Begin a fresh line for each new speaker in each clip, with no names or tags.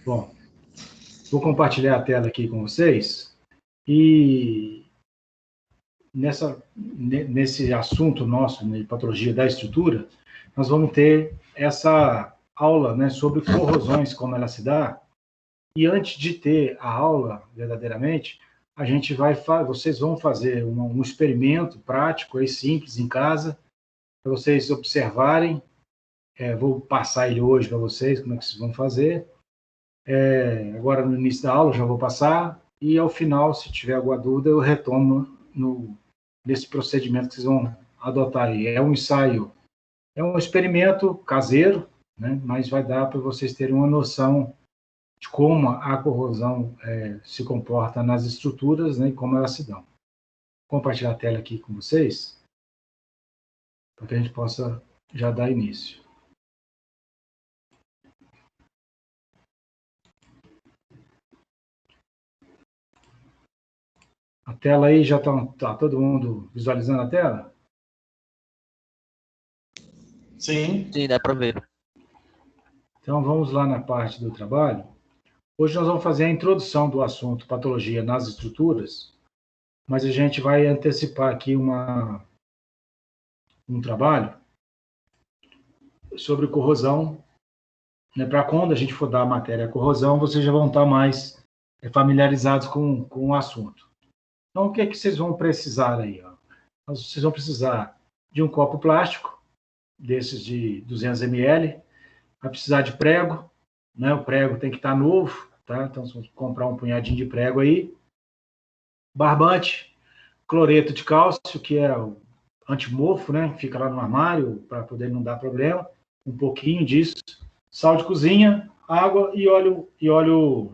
Bom, vou compartilhar a tela aqui com vocês e nesse assunto nosso de patologia da estrutura, nós vamos ter essa aula, né, sobre corrosões, como ela se dá. E antes de ter a aula, verdadeiramente, vocês vão fazer um experimento prático, aí, simples, em casa, para vocês observarem. Vou passar ele hoje para vocês, como é que vocês vão fazer. Agora, no início da aula, já vou passar. E, ao final, se tiver alguma dúvida, eu retomo nesse procedimento que vocês vão adotar aí. É um ensaio, é um experimento caseiro, né? Mas vai dar para vocês terem uma noção de como a corrosão se comporta nas estruturas, né, e como elas se dão. Vou compartilhar a tela aqui com vocês, para que a gente possa já dar início. A tela aí já está todo mundo visualizando a tela?
Sim.
Sim, dá para ver.
Então, vamos lá na parte do trabalho. Hoje nós vamos fazer a introdução do assunto patologia nas estruturas, mas a gente vai antecipar aqui um trabalho sobre corrosão, né, para quando a gente for dar a matéria corrosão, vocês já vão estar mais familiarizados com o assunto. Então, o que é que vocês vão precisar aí? Ó? Vocês vão precisar de um copo plástico, desses de 200 ml, vai precisar de prego, né? O prego tem que estar novo, tá? Então, vocês vão comprar um punhadinho de prego aí, barbante, cloreto de cálcio, que é o antimofo, né? Fica lá no armário para poder não dar problema, um pouquinho disso, sal de cozinha, água e óleo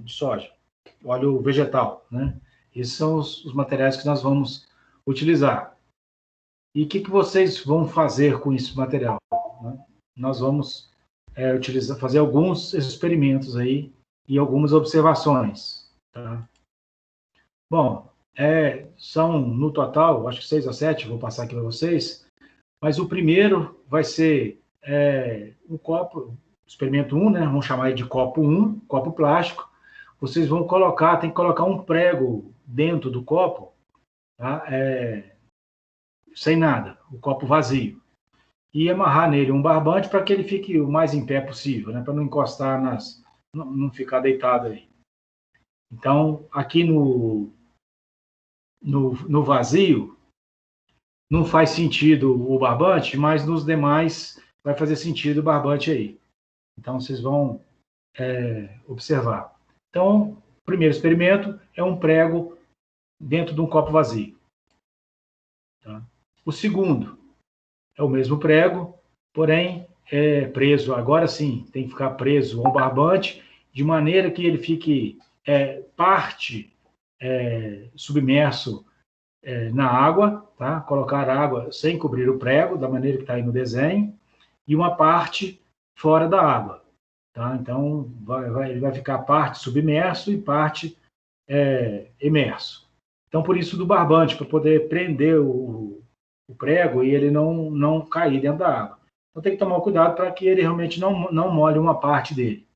de soja, óleo vegetal, né? Esses são os materiais que nós vamos utilizar. E o que vocês vão fazer com esse material? Né? Nós vamos fazer alguns experimentos aí e algumas observações. Tá? Bom, são no total, acho que 6 a 7, vou passar aqui para vocês, mas o primeiro vai ser um copo, experimento 1, né? Vamos chamar de copo 1, copo plástico. Vocês vão tem que colocar um prego dentro do copo, tá? Sem nada, o copo vazio. E amarrar nele um barbante para que ele fique o mais em pé possível, né? Para não encostar não ficar deitado aí. Então, aqui no vazio, não faz sentido o barbante, mas nos demais vai fazer sentido o barbante aí. Então, vocês vão observar. Então, o primeiro experimento é um prego dentro de um copo vazio. Tá? O segundo é o mesmo prego, porém preso, agora sim, tem que ficar preso a um barbante, de maneira que ele fique parte submerso na água, tá? Colocar água sem cobrir o prego, da maneira que está aí no desenho, e uma parte fora da água. Tá? Então, ele vai ficar parte submerso e parte imerso. Então, por isso do barbante, para poder prender o prego e ele não cair dentro da água. Então, tem que tomar cuidado para que ele realmente não molhe uma parte dele.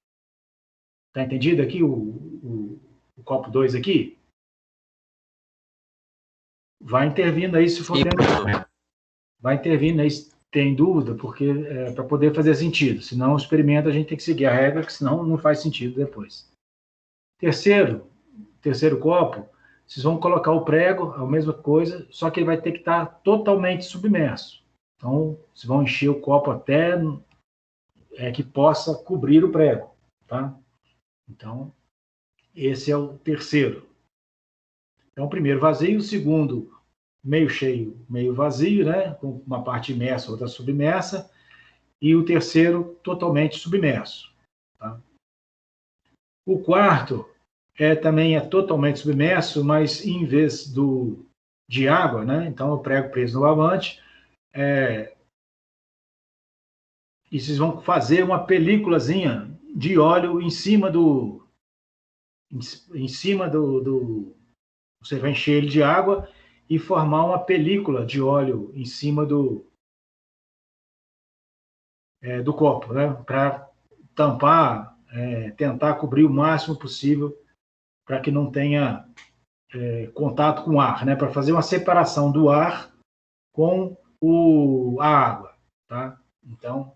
Tá entendido aqui o copo 2 aqui? Vai intervindo aí se for tendo dúvida. Vai intervindo aí se tem dúvida, porque para poder fazer sentido. Senão, o experimento a gente tem que seguir a regra, que senão não faz sentido depois. Terceiro copo, vocês vão colocar o prego, a mesma coisa, só que ele vai ter que estar totalmente submerso. Então, vocês vão encher o copo até que possa cobrir o prego, tá? Então, esse é o terceiro. Então, o primeiro vazio, o segundo meio cheio, meio vazio, né? Com uma parte imersa, outra submersa, e o terceiro totalmente submerso. Tá? O quarto também é totalmente submerso, mas em vez de água, né? Então eu prego preso no barbante, e vocês vão fazer uma películazinha de óleo em cima você vai encher ele de água e formar uma película de óleo em cima do copo, né? Para tampar tentar cobrir o máximo possível para que não tenha contato com o ar, né? Para fazer uma separação do ar com a água, tá? Então,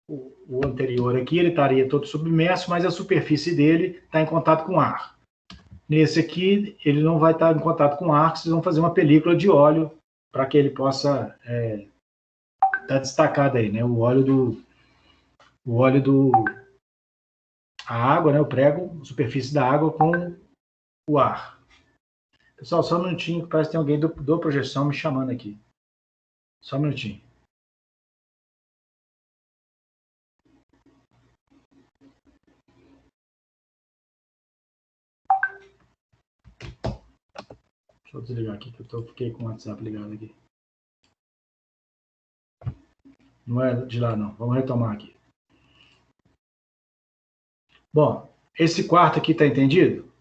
o anterior aqui, ele estaria todo submerso, mas a superfície dele está em contato com o ar. Nesse aqui, ele não vai estar em contato com o ar, vocês vão fazer uma película de óleo para que ele possa estar destacado aí, né? O óleo do a água, né? O prego, a superfície da água com o ar. Pessoal, só um minutinho, que parece que tem alguém do projeção me chamando aqui. Só um minutinho. Deixa eu desligar aqui, que eu fiquei com o WhatsApp ligado aqui. Não é de lá, não. Vamos retomar aqui. Bom, esse quarto aqui está entendido?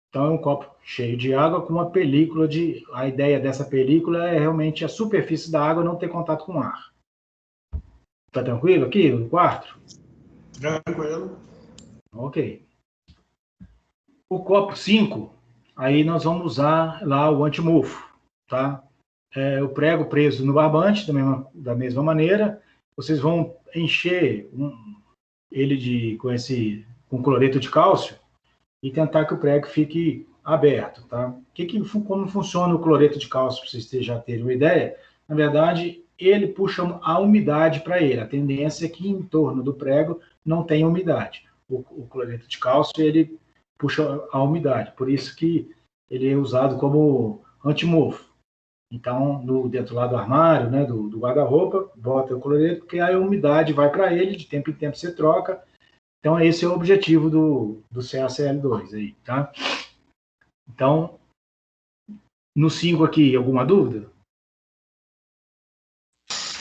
Então, é um copo cheio de água com uma película de... A ideia dessa película é realmente a superfície da água não ter contato com o ar. Tá tranquilo aqui no quarto?
Tranquilo.
Ok. O copo 5, aí nós vamos usar lá o antimofo, tá? O prego preso no barbante, da mesma maneira. Vocês vão encher ele com cloreto de cálcio e tentar que o prego fique aberto, tá? Como funciona o cloreto de cálcio, para vocês já terem uma ideia? Na verdade, ele puxa a umidade para ele. A tendência é que em torno do prego não tenha umidade. O cloreto de cálcio, ele puxa a umidade, por isso que ele é usado como antimofo. Então, dentro lá do armário, né, do guarda-roupa, bota o cloreto, porque aí a umidade vai para ele, de tempo em tempo você troca. Então, esse é o objetivo do CaCl2 aí, tá? Então, no 5 aqui, alguma dúvida?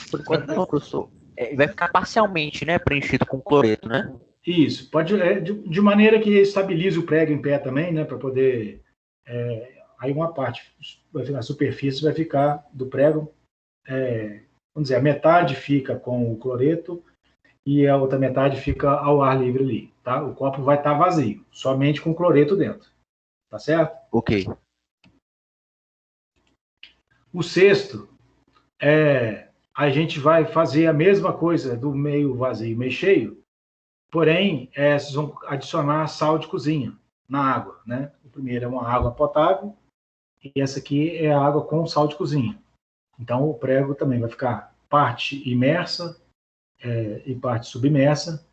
Por enquanto não, professor. Vai ficar parcialmente, né, preenchido com cloreto, né?
Isso, pode, de maneira que estabilize o prego em pé também, né, para poder... aí uma parte, a superfície vai ficar do prego, vamos dizer, a metade fica com o cloreto e a outra metade fica ao ar livre ali, tá? O copo vai estar vazio, somente com cloreto dentro, tá certo?
Ok.
O sexto, a gente vai fazer a mesma coisa do meio vazio, meio cheio, porém, vocês vão adicionar sal de cozinha na água, né? O primeiro é uma água potável e essa aqui é a água com sal de cozinha. Então, o prego também vai ficar parte imersa e parte submersa,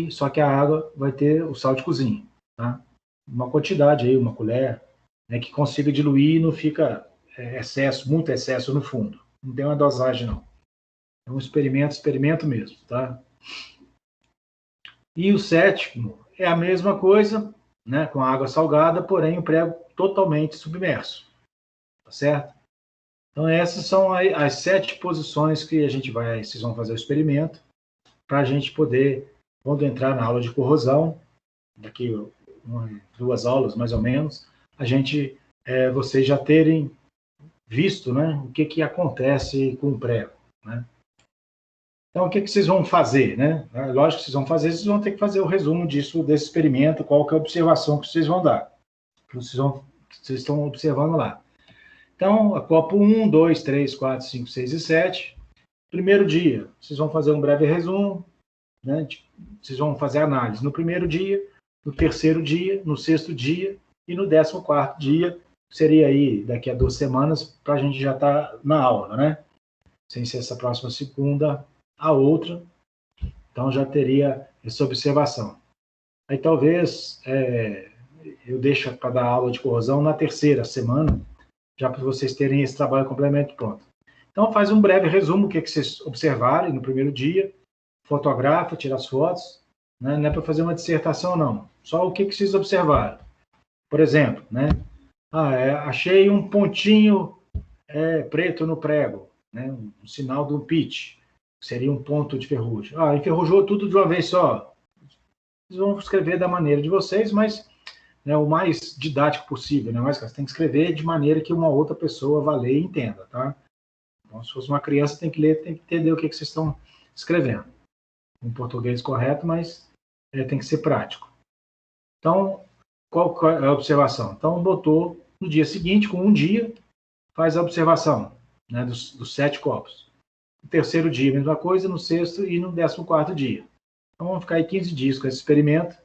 só que a água vai ter o sal de cozinha, tá? Uma quantidade aí, uma colher, né, que consiga diluir e não fica muito excesso no fundo. Não tem uma dosagem, não. É um experimento mesmo, tá? E o sétimo é a mesma coisa, né, com água salgada, porém o prego totalmente submerso, tá certo? Então essas são as 7 posições que vocês vão fazer o experimento, para a gente poder, quando entrar na aula de corrosão, daqui 2 aulas mais ou menos, vocês já terem visto, né, o que acontece com o prego, né? Então, o que vocês vão fazer, né? Lógico que vocês vão ter que fazer o resumo desse experimento, qual que é a observação que vocês vão dar, que vocês estão observando lá. Então, a copo 1, 2, 3, 4, 5, 6 e 7. Primeiro dia, vocês vão fazer um breve resumo, né? Vocês vão fazer análise no primeiro dia, no terceiro dia, no sexto dia e no 14º dia, seria aí daqui a 2 semanas, para a gente já estar na aula, né? Sem ser essa próxima segunda, a outra, então já teria essa observação. Aí talvez eu deixe para dar aula de corrosão na 3ª semana, já para vocês terem esse trabalho complemento pronto. Então faz um breve resumo, o que vocês observarem no primeiro dia, fotografa, tira as fotos, né? Não é para fazer uma dissertação não, só o que vocês observaram. Por exemplo, né? Achei um pontinho preto no prego, né? Um sinal do pitch, seria um ponto de ferrugem. Enferrujou tudo de uma vez só. Vocês vão escrever da maneira de vocês, mas né, o mais didático possível, né? Mas você tem que escrever de maneira que uma outra pessoa vá ler e entenda, tá? Então, se fosse uma criança, tem que ler, tem que entender o que vocês estão escrevendo. um português correto, mas tem que ser prático. Então, qual é a observação? Então, o doutor, no dia seguinte, com um dia, faz a observação, né, dos 7 copos. No terceiro dia, mesma coisa, no sexto e no 14º dia. Então, vamos ficar aí 15 dias com esse experimento,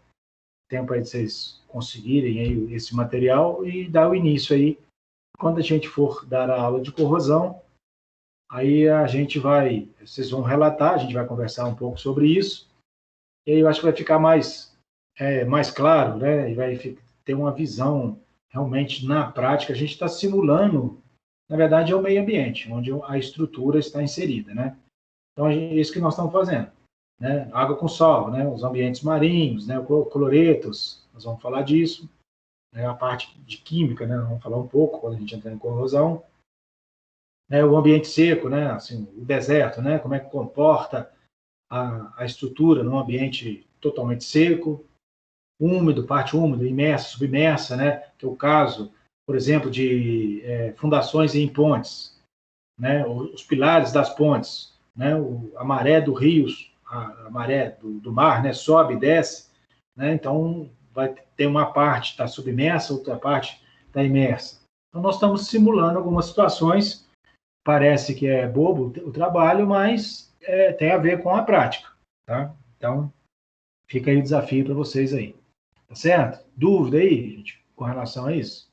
tempo aí de vocês conseguirem aí esse material e dar o início aí. Quando a gente for dar a aula de corrosão, aí a gente vai, vocês vão relatar, a gente vai conversar um pouco sobre isso, e aí eu acho que vai ficar mais claro, né? E vai ter uma visão realmente na prática. A gente está simulando, na verdade, é o meio ambiente, onde a estrutura está inserida, né? Então, é isso que nós estamos fazendo, né? Água com sol, né? Os ambientes marinhos, né? Cloretos, nós vamos falar disso, né? A parte de química, né? Vamos falar um pouco quando a gente entrar em corrosão. O ambiente seco, né? Assim, o deserto, né? Como é que comporta a estrutura num ambiente totalmente seco, úmido, parte úmida, imersa, submersa, né? Que é o caso, por exemplo, de fundações em pontes, né? Os pilares das pontes, né? A maré do rio, a maré do mar, né? Sobe e desce, né? Então vai ter uma parte está submersa, outra parte está imersa. Então nós estamos simulando algumas situações. Parece que é bobo o trabalho, mas tem a ver com a prática, tá? Então fica aí o desafio para vocês aí. Tá certo? Dúvida aí, gente, com relação a isso?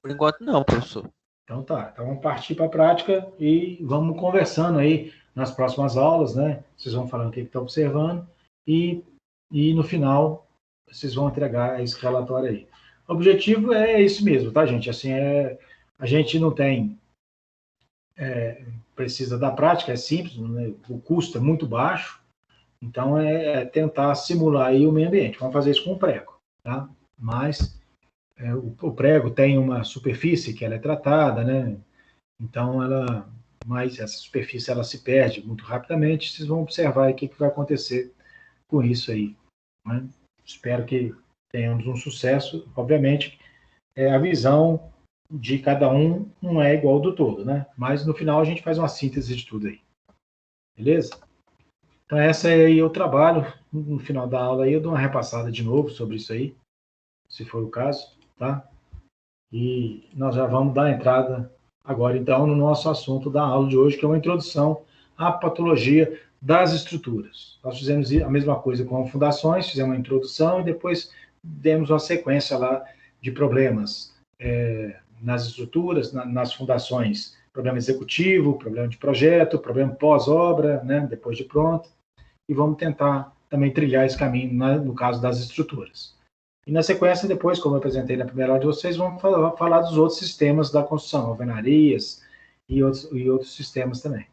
Por enquanto não, professor.
Então tá, então vamos partir para a prática e vamos conversando aí nas próximas aulas, né? Vocês vão falando o que estão observando e no final vocês vão entregar esse relatório aí. O objetivo é isso mesmo, tá, gente? Assim, a gente não tem... precisa da prática, é simples, né? O custo é muito baixo, então é tentar simular aí o meio ambiente. Vamos fazer isso com o prego, tá? Mas o prego tem uma superfície que ela é tratada, né? Então mas essa superfície ela se perde muito rapidamente. Vocês vão observar aí o que vai acontecer com isso aí, né? Espero que tenhamos um sucesso. Obviamente, a visão de cada um não é igual ao do todo, né? Mas no final a gente faz uma síntese de tudo aí. Beleza? Então essa é aí o trabalho. No final da aula aí eu dou uma repassada de novo sobre isso aí, se for o caso, tá? E nós já vamos dar entrada agora então no nosso assunto da aula de hoje, que é uma introdução à patologia das estruturas. Nós fizemos a mesma coisa com fundações, fizemos uma introdução e depois demos uma sequência lá de problemas nas estruturas, nas fundações, problema executivo, problema de projeto, problema pós-obra, né, depois de pronto, e vamos tentar também trilhar esse caminho no caso das estruturas. E na sequência, depois, como eu apresentei na primeira aula de vocês, vamos falar dos outros sistemas da construção, alvenarias e outros sistemas também.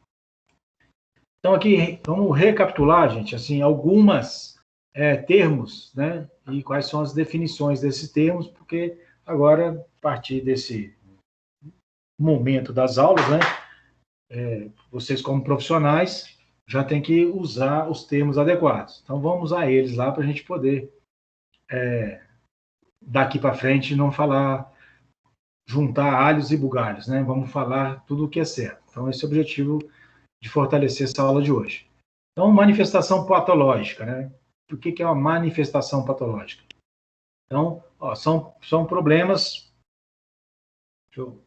Então aqui, vamos recapitular, gente, assim, algumas termos, né, e quais são as definições desses termos, porque agora, a partir desse momento das aulas, né, vocês como profissionais já tem que usar os termos adequados. Então vamos usar eles lá para a gente poder daqui para frente não falar, juntar alhos e bugalhos, né? Vamos falar tudo o que é certo. Então esse é o objetivo de fortalecer essa aula de hoje. Então, manifestação patológica, né? O que é uma manifestação patológica? Então, são problemas... Deixa eu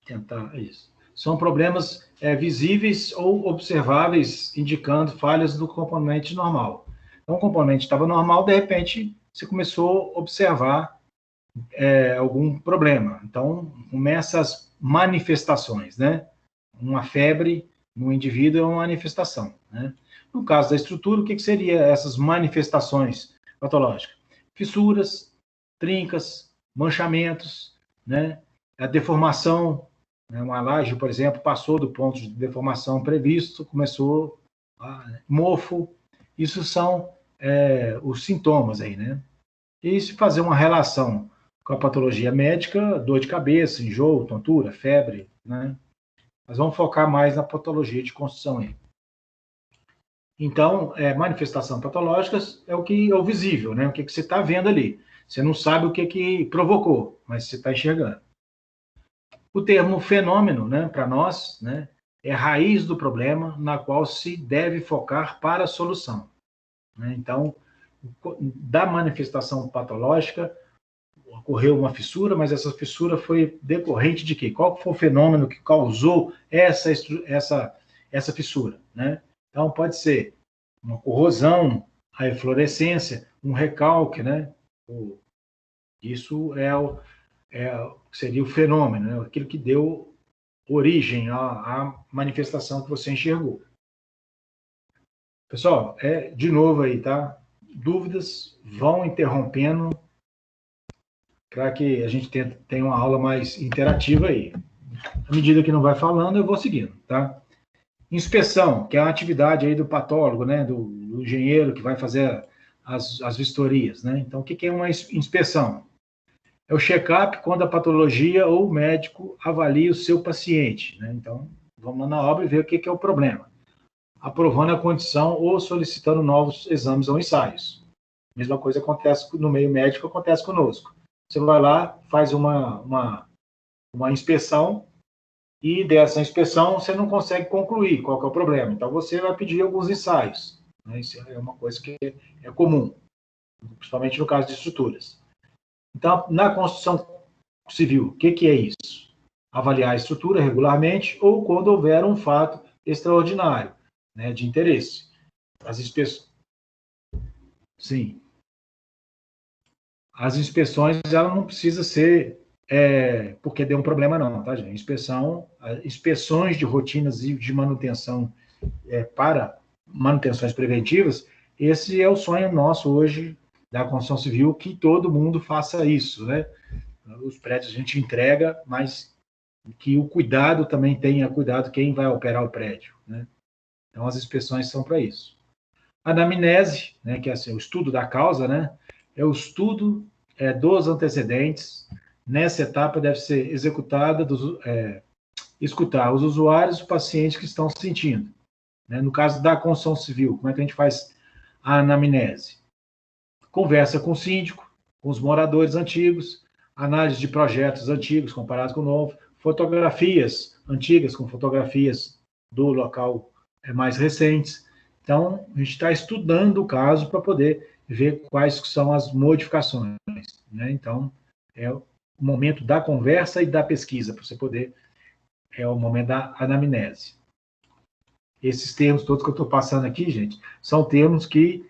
tentar isso. São problemas visíveis ou observáveis, indicando falhas do componente normal. Então, o componente estava normal, de repente, você começou a observar algum problema. Então, começam as manifestações, né? Uma febre no indivíduo é uma manifestação, né? No caso da estrutura, o que seria essas manifestações patológicas? Fissuras, trincas, manchamentos, né? A deformação, né? Uma laje, por exemplo, passou do ponto de deformação previsto, começou mofo. Isso são os sintomas aí, né? E se fazer uma relação com a patologia médica, dor de cabeça, enjoo, tontura, febre, né? Mas vamos focar mais na patologia de construção aí. Então, manifestação patológicas é o visível, né? O que você está vendo ali. Você não sabe o que provocou, mas você está enxergando. O termo fenômeno, né, para nós, né, é a raiz do problema na qual se deve focar para a solução, né? Então, da manifestação patológica, ocorreu uma fissura, mas essa fissura foi decorrente de quê? Qual foi o fenômeno que causou essa fissura, né? Então, pode ser uma corrosão, a eflorescência, um recalque, né? Isso seria o fenômeno, né? Aquilo que deu origem à manifestação que você enxergou. Pessoal, de novo aí, tá? Dúvidas, vão interrompendo para que a gente tenha uma aula mais interativa aí. À medida que não vai falando, eu vou seguindo, tá? Inspeção, que é a atividade aí do patólogo, né? Do engenheiro que vai fazer as vistorias, né? Então, o que é uma inspeção? É o check-up quando a patologia ou o médico avalia o seu paciente, né? Então, vamos lá na obra e ver o que é o problema. Aprovando a condição ou solicitando novos exames ou ensaios. Mesma coisa acontece no meio médico, acontece conosco. Você vai lá, faz uma inspeção e dessa inspeção você não consegue concluir qual que é o problema. Então, você vai pedir alguns ensaios, né? Isso é uma coisa que é comum, principalmente no caso de estruturas. Então, na construção civil, o que é isso? Avaliar a estrutura regularmente ou quando houver um fato extraordinário, né, de interesse. As inspeções... Sim. As inspeções, ela não precisa ser porque deu um problema não, tá, gente? Inspeções de rotinas e de manutenção para manutenções preventivas, esse é o sonho nosso hoje da construção civil, que todo mundo faça isso, né? Os prédios a gente entrega, mas que o cuidado também tenha cuidado quem vai operar o prédio, né? Então, as inspeções são para isso. A anamnese, né, que é assim, o estudo da causa, né? É o estudo dos antecedentes. Nessa etapa deve ser executada, escutar os usuários e os pacientes que estão sentindo, né? No caso da construção civil, como é que a gente faz a anamnese? Conversa com o síndico, com os moradores antigos, análise de projetos antigos comparados com o novo, fotografias antigas com fotografias do local mais recentes. Então, a gente está estudando o caso para poder ver quais são as modificações, né? Então, é o momento da conversa e da pesquisa, para você poder... É o momento da anamnese. Esses termos todos que eu estou passando aqui, gente, são termos que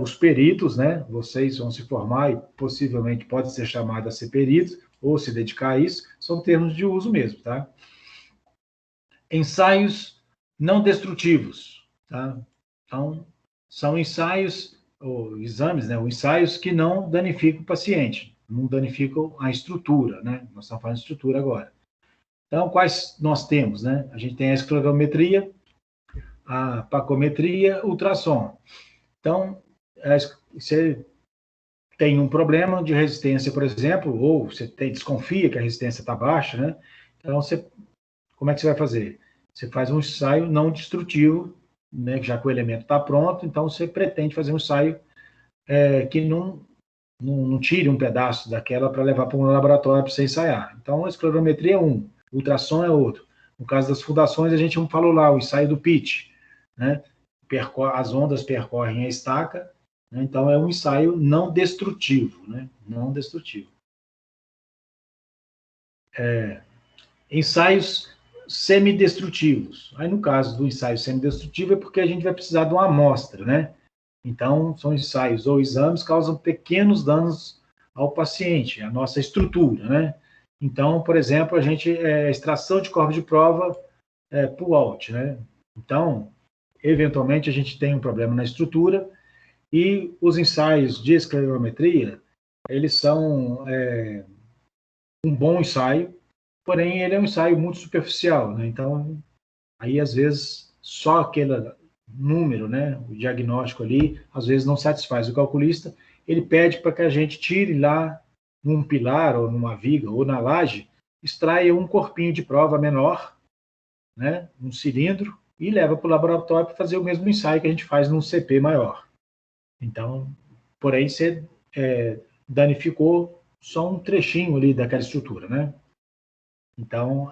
os peritos, né, vocês vão se formar e possivelmente podem ser chamados a ser peritos ou se dedicar a isso, são termos de uso mesmo, tá? Ensaios não destrutivos, tá? Então, são ensaios, ou exames, né, ou ensaios que não danificam o paciente, não danificam a estrutura, né? Nós estamos falando de estrutura agora. Então, quais nós temos, né? A gente tem a esclerometria, a pacometria, ultrassom. Então, você tem um problema de resistência, por exemplo, ou você desconfia que a resistência está baixa, né? Então, como é que você vai fazer? Você faz um ensaio não destrutivo, né? Já que o elemento está pronto, então você pretende fazer um ensaio que não tire um pedaço daquela para levar para um laboratório para você ensaiar. Então, a esclerometria é um, ultrassom é outro. No caso das fundações, a gente falou lá, o ensaio do pitch, né? As ondas percorrem a estaca, né? Então é um ensaio não destrutivo, né? Não destrutivo. Ensaios semidestrutivos. Aí, no caso do ensaio semidestrutivo, é porque a gente vai precisar de uma amostra, né? Então, são ensaios ou exames que causam pequenos danos ao paciente, à nossa estrutura, né? Então, por exemplo, extração de corpo de prova pull-out, né? Então, eventualmente, a gente tem um problema na estrutura e os ensaios de esclerometria, eles são um bom ensaio, porém, ele é um ensaio muito superficial, né? Então, aí, às vezes, só aquele número, né, o diagnóstico ali, às vezes não satisfaz o calculista, ele pede para que a gente tire lá num pilar, ou numa viga, ou na laje, extraia um corpinho de prova menor, né, um cilindro, e leva para o laboratório para fazer o mesmo ensaio que a gente faz num CP maior. Então, porém, você danificou só um trechinho ali daquela estrutura, né? Então,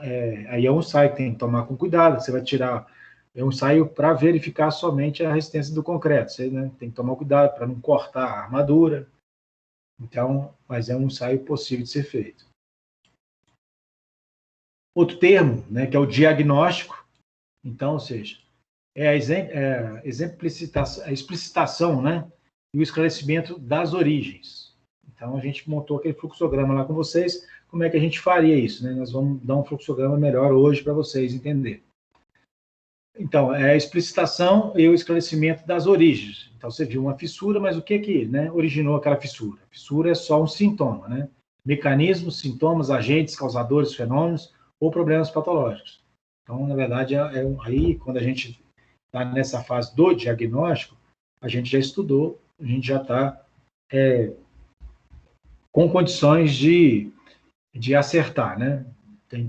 aí é um ensaio que tem que tomar com cuidado, você vai tirar, é um ensaio para verificar somente a resistência do concreto, você, né, tem que tomar cuidado para não cortar a armadura, então, mas é um ensaio possível de ser feito. Outro termo, né, que é o diagnóstico, então, ou seja, é a explicitação, né, e o esclarecimento das origens. Então, a gente montou aquele fluxograma lá com vocês, como é que a gente faria isso, né? Nós vamos dar um fluxograma melhor hoje para vocês entenderem. Então, é a explicitação e o esclarecimento das origens. Então, você viu uma fissura, mas o que né, originou aquela fissura? A fissura é só um sintoma, né? Mecanismos, sintomas, agentes, causadores, fenômenos ou problemas patológicos. Então, na verdade, aí, quando a gente está nessa fase do diagnóstico, a gente já estudou, a gente já está com condições de acertar, né?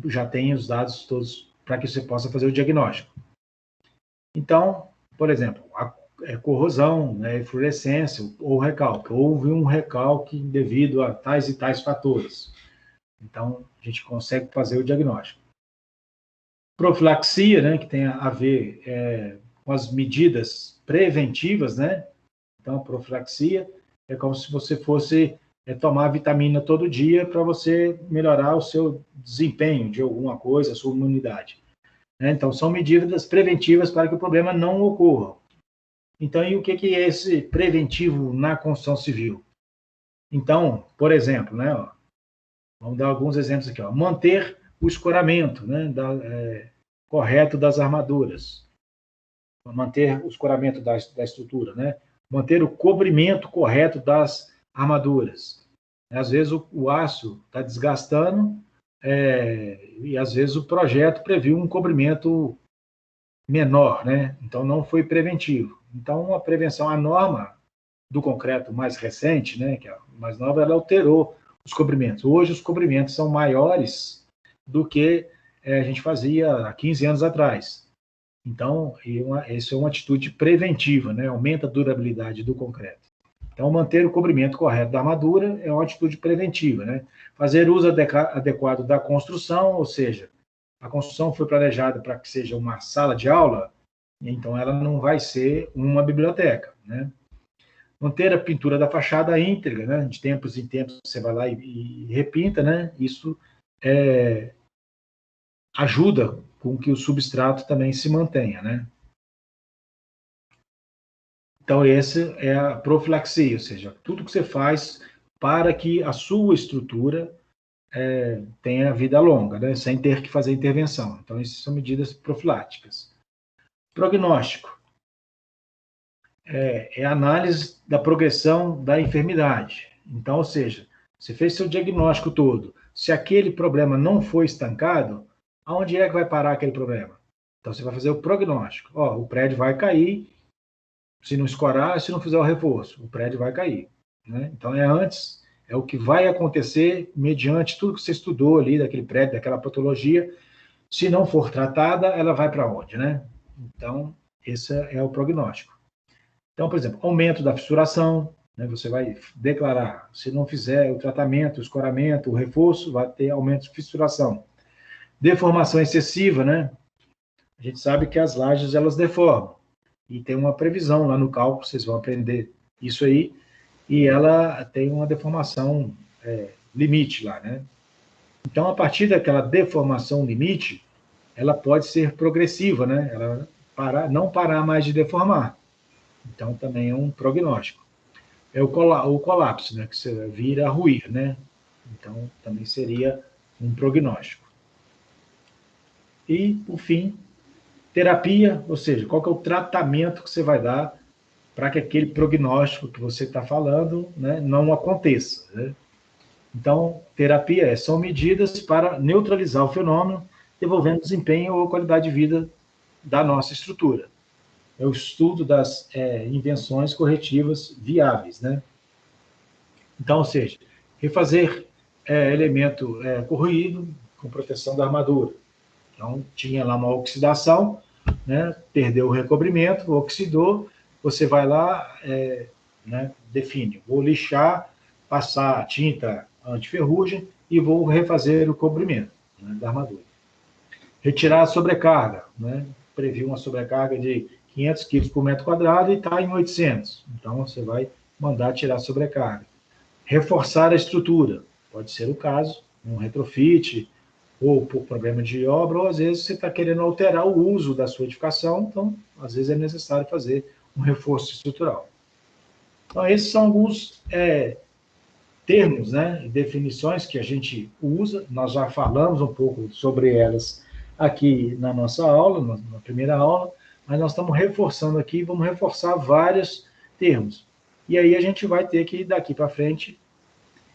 Já tem os dados todos para que você possa fazer o diagnóstico. Então, por exemplo, a corrosão, né, fluorescência ou recalque. Houve um recalque devido a tais e tais fatores. Então, a gente consegue fazer o diagnóstico. Profilaxia, né, que tem a ver com as medidas preventivas, né? Então, a profilaxia é como se você fosse tomar vitamina todo dia para você melhorar o seu desempenho de alguma coisa, a sua imunidade. Então, são medidas preventivas para que o problema não ocorra. Então, e o que é esse preventivo na construção civil? Então, por exemplo, né, vamos dar alguns exemplos aqui. Manter o escoramento, né, correto das armaduras. Manter o escoramento da estrutura, né? Manter o cobrimento correto das armaduras. Às vezes o aço está desgastando, e às vezes o projeto previu um cobrimento menor, né? Então não foi preventivo. Então a prevenção, a norma do concreto mais recente, né, que é a mais nova, ela alterou os cobrimentos. Hoje os cobrimentos são maiores do que a gente fazia há 15 anos atrás. Então, essa é uma atitude preventiva, né? Aumenta a durabilidade do concreto. Então, manter o cobrimento correto da armadura é uma atitude preventiva, né? Fazer uso adequado da construção, ou seja, a construção foi planejada para que seja uma sala de aula, então ela não vai ser uma biblioteca, né? Manter a pintura da fachada íntegra, né? De tempos em tempos você vai lá e repinta, né? Isso ajuda com que o substrato também se mantenha, né? Então, essa é a profilaxia, ou seja, tudo que você faz para que a sua estrutura tenha vida longa, né, sem ter que fazer intervenção. Então, essas são medidas profiláticas. Prognóstico. É a análise da progressão da enfermidade. Então, ou seja, você fez seu diagnóstico todo. Se aquele problema não foi estancado, aonde é que vai parar aquele problema? Então, você vai fazer o prognóstico. O prédio vai cair, se não escorar, se não fizer o reforço, o prédio vai cair, né? Então, antes, é o que vai acontecer mediante tudo que você estudou ali daquele prédio, daquela patologia. Se não for tratada, ela vai para onde, né? Então, esse é o prognóstico. Então, por exemplo, aumento da fissuração, né? Você vai declarar, se não fizer o tratamento, o escoramento, o reforço, vai ter aumento de fissuração. Deformação excessiva, né? A gente sabe que as lajes, elas deformam. E tem uma previsão lá no cálculo, vocês vão aprender isso aí, e ela tem uma deformação limite lá, né? Então, a partir daquela deformação limite, ela pode ser progressiva, né? Ela não parar mais de deformar. Então, também é um prognóstico. É o colapso, né? Que você vira a ruir, né? Então, também seria um prognóstico. E, por fim, terapia, ou seja, qual que é o tratamento que você vai dar para que aquele prognóstico que você está falando, né, não aconteça, né? Então, terapia são medidas para neutralizar o fenômeno, devolvendo desempenho ou qualidade de vida da nossa estrutura. É o estudo das invenções corretivas viáveis, né? Então, ou seja, refazer elemento corroído com proteção da armadura. Então, tinha lá uma oxidação, né, perdeu o recobrimento, oxidou, você vai lá, né, define, vou lixar, passar tinta antiferrugem e vou refazer o cobrimento. né, da armadura. Retirar a sobrecarga, né? Previu uma sobrecarga de 500 quilos por metro quadrado e está em 800. Então, você vai mandar tirar a sobrecarga. Reforçar a estrutura. Pode ser o caso, um retrofit, ou por problema de obra, ou às vezes você está querendo alterar o uso da sua edificação, então, às vezes é necessário fazer um reforço estrutural. Então, esses são alguns termos, né, e definições que a gente usa. Nós já falamos um pouco sobre elas aqui na nossa aula, na primeira aula, mas nós estamos reforçando aqui, vamos reforçar vários termos. E aí a gente vai ter que, daqui para frente,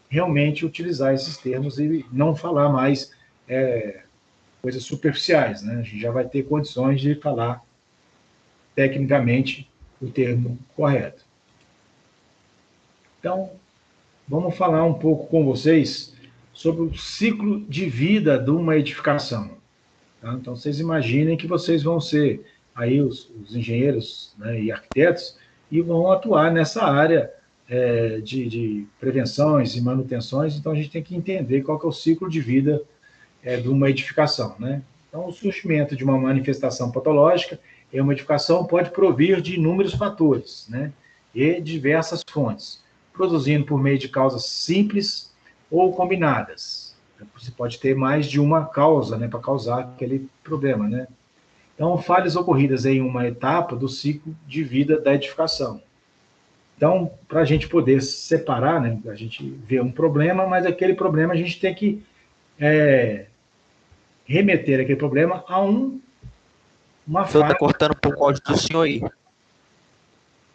realmente utilizar esses termos e não falar mais coisas superficiais, né? A gente já vai ter condições de falar tecnicamente o termo correto. Então, vamos falar um pouco com vocês sobre o ciclo de vida de uma edificação. Tá? Então, vocês imaginem que vocês vão ser aí os engenheiros, né, e arquitetos e vão atuar nessa área de prevenções e manutenções. Então, a gente tem que entender qual que é o ciclo de vida de uma edificação, né? Então, o surgimento de uma manifestação patológica em uma edificação pode provir de inúmeros fatores, né? E diversas fontes, produzindo por meio de causas simples ou combinadas. Você pode ter mais de uma causa, né, para causar aquele problema, né? Então, falhas ocorridas em uma etapa do ciclo de vida da edificação. Então, para a gente poder separar, né, a gente vê um problema, mas aquele problema a gente tem que remeter aquele problema a uma
O senhor
falha.
está cortando um pouco o áudio do senhor aí.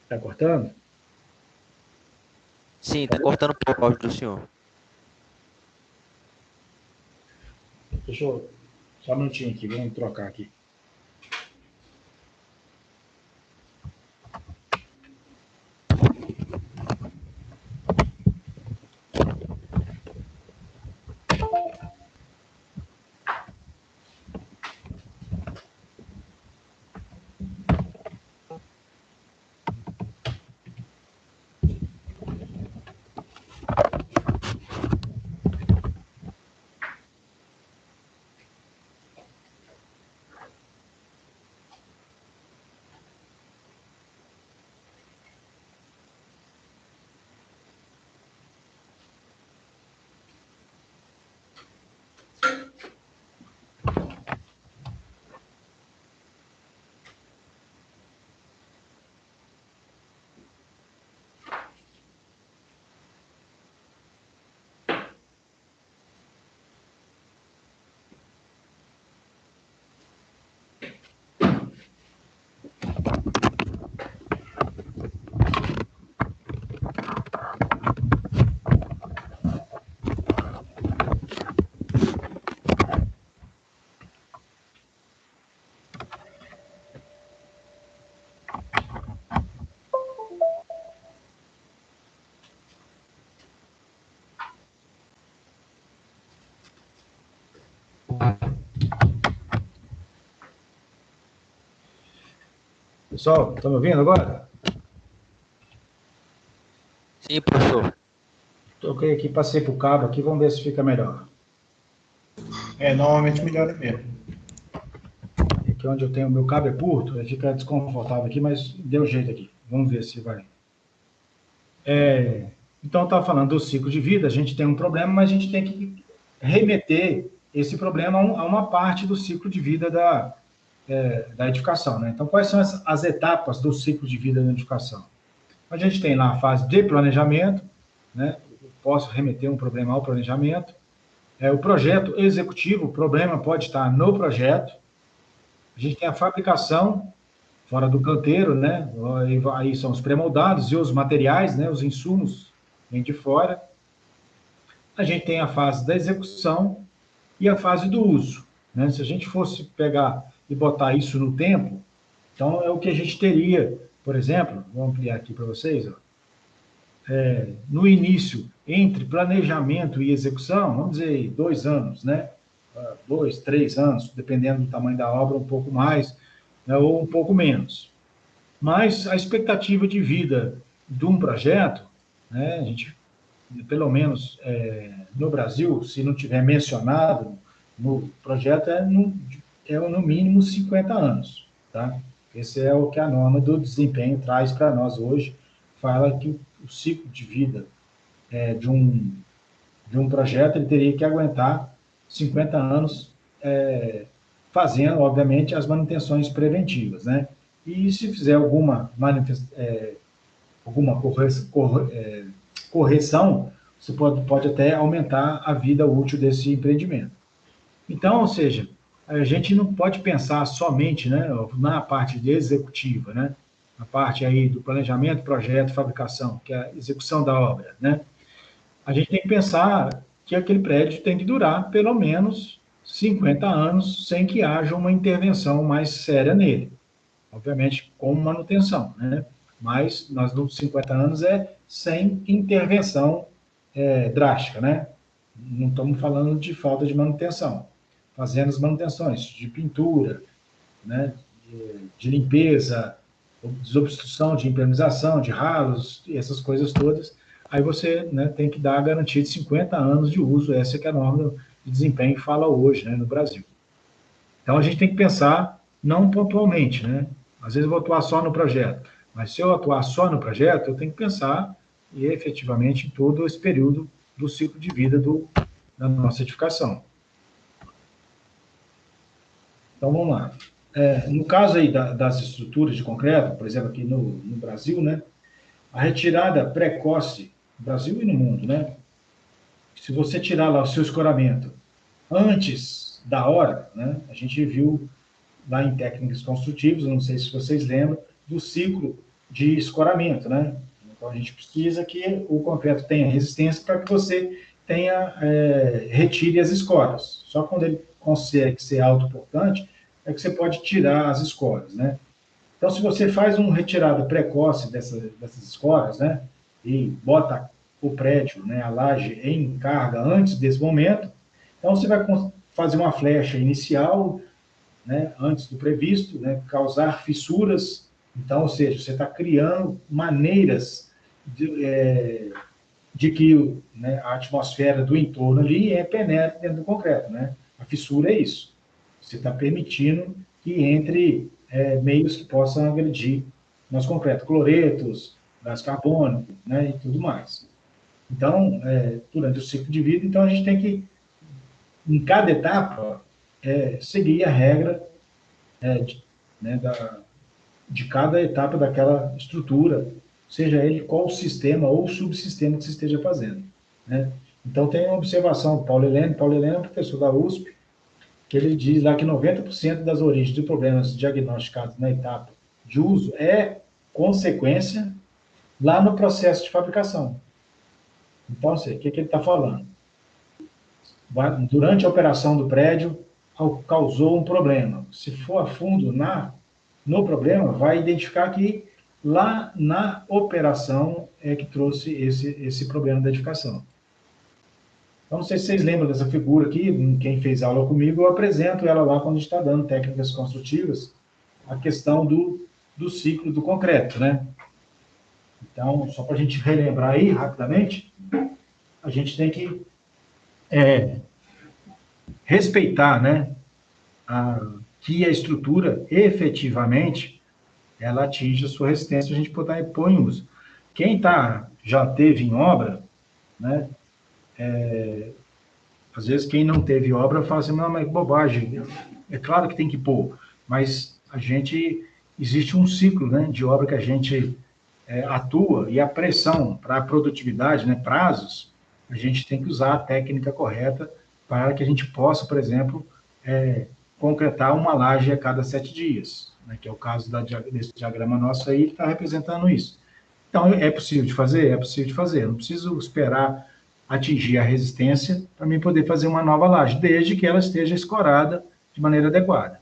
Está cortando?
Sim, está cortando um pouco o áudio do senhor.
Deixa eu... Só um minutinho aqui, vamos trocar aqui. Pessoal, estão me ouvindo agora?
Sim, professor.
Toquei aqui, passei para o cabo aqui, vamos ver se fica melhor.
Normalmente melhora mesmo.
Aqui onde eu tenho o meu cabo é curto, fica desconfortável aqui, mas deu jeito aqui. Vamos ver se vai. Então, eu estava falando do ciclo de vida, a gente tem um problema, mas a gente tem que remeter esse problema a uma parte do ciclo de vida da edificação, né? Então, quais são as etapas do ciclo de vida da edificação? A gente tem lá a fase de planejamento, né? Eu posso remeter um problema ao planejamento. O projeto executivo, o problema pode estar no projeto. A gente tem a fabricação fora do canteiro, né? Aí são os pré-moldados e os materiais, né? Os insumos vêm de fora. A gente tem a fase da execução e a fase do uso, né? Se a gente fosse pegar e botar isso no tempo, então é o que a gente teria, por exemplo, vou ampliar aqui para vocês, ó, no início, entre planejamento e execução, vamos dizer 2 anos, né? 2, 3 anos, dependendo do tamanho da obra, um pouco mais, né? Ou um pouco menos. Mas a expectativa de vida de um projeto, né? A gente, pelo menos no Brasil, se não tiver mencionado no projeto no mínimo 50 anos, tá? Esse é o que a norma do desempenho traz para nós hoje, fala que o ciclo de vida de um projeto, ele teria que aguentar 50 anos fazendo, obviamente, as manutenções preventivas, né? E se fizer alguma correção, você pode até aumentar a vida útil desse empreendimento. Então, ou seja, a gente não pode pensar somente, né, na parte de executiva, né? A parte aí do planejamento, projeto, fabricação, que é a execução da obra, né? A gente tem que pensar que aquele prédio tem que durar pelo menos 50 anos sem que haja uma intervenção mais séria nele. Obviamente, com manutenção, né? Mas nós, nos 50 anos, sem intervenção drástica, né? Não estamos falando de falta de manutenção. Fazendo as manutenções de pintura, né? De limpeza, desobstrução, de impermeabilização, de ralos, essas coisas todas. Aí você, né, tem que dar a garantia de 50 anos de uso, essa que é a norma de desempenho que fala hoje, né, no Brasil. Então, a gente tem que pensar não pontualmente, né? Às vezes eu vou atuar só no projeto, mas se eu atuar só no projeto, eu tenho que pensar efetivamente em todo esse período do ciclo de vida da nossa edificação. Então, vamos lá. No caso aí das estruturas de concreto, por exemplo, aqui no Brasil, né, a retirada precoce, no Brasil e no mundo, né, se você tirar lá o seu escoramento antes da hora, né, a gente viu lá em técnicas construtivas, não sei se vocês lembram, do ciclo de escoramento, né? Então, a gente precisa que o concreto tenha resistência para que você retire as escoras. Só quando ele consegue ser autoportante é que você pode tirar as escoras, né? Então, se você faz uma retirada precoce dessas escoras, né, e bota o prédio, né, a laje em carga antes desse momento, então você vai fazer uma flecha inicial, né, antes do previsto, né, causar fissuras. Então, ou seja, você está criando maneiras de que, né, a atmosfera do entorno ali penetre dentro do concreto, né? A fissura é isso. Você está permitindo que entre meios que possam agredir nosso concreto, cloretos, gás carbônico, né, e tudo mais. Então, durante o ciclo de vida, então a gente tem que, em cada etapa, seguir a regra de cada etapa daquela estrutura, seja ele qual sistema ou subsistema que você esteja fazendo, né? Então, tem uma observação do Paulo Heleno é um professor da USP, que ele diz lá que 90% das origens de problemas diagnosticados na etapa de uso é consequência lá no processo de fabricação. Então, assim, o que ele está falando? Durante a operação do prédio, causou um problema. Se for a fundo no problema, vai identificar que lá na operação é que trouxe esse problema da edificação. Então, não sei se vocês lembram dessa figura aqui, quem fez aula comigo, eu apresento ela lá quando a gente está dando técnicas construtivas, a questão do ciclo do concreto, né? Então, só para a gente relembrar aí, rapidamente, a gente tem que respeitar, né, que a estrutura, efetivamente, ela atinge a sua resistência, a gente pôr em uso. Quem já teve em obra, né, às vezes quem não teve obra fala assim, não, mas bobagem, é claro que tem que pôr, mas existe um ciclo, né, de obra que a gente atua, e a pressão para a produtividade, né, prazos, a gente tem que usar a técnica correta para que a gente possa, por exemplo, concretar uma laje a cada 7 dias, né, que é o caso desse diagrama nosso aí, que está representando isso. Então, é possível de fazer? É possível de fazer. Eu não preciso esperar atingir a resistência para mim poder fazer uma nova laje, desde que ela esteja escorada de maneira adequada.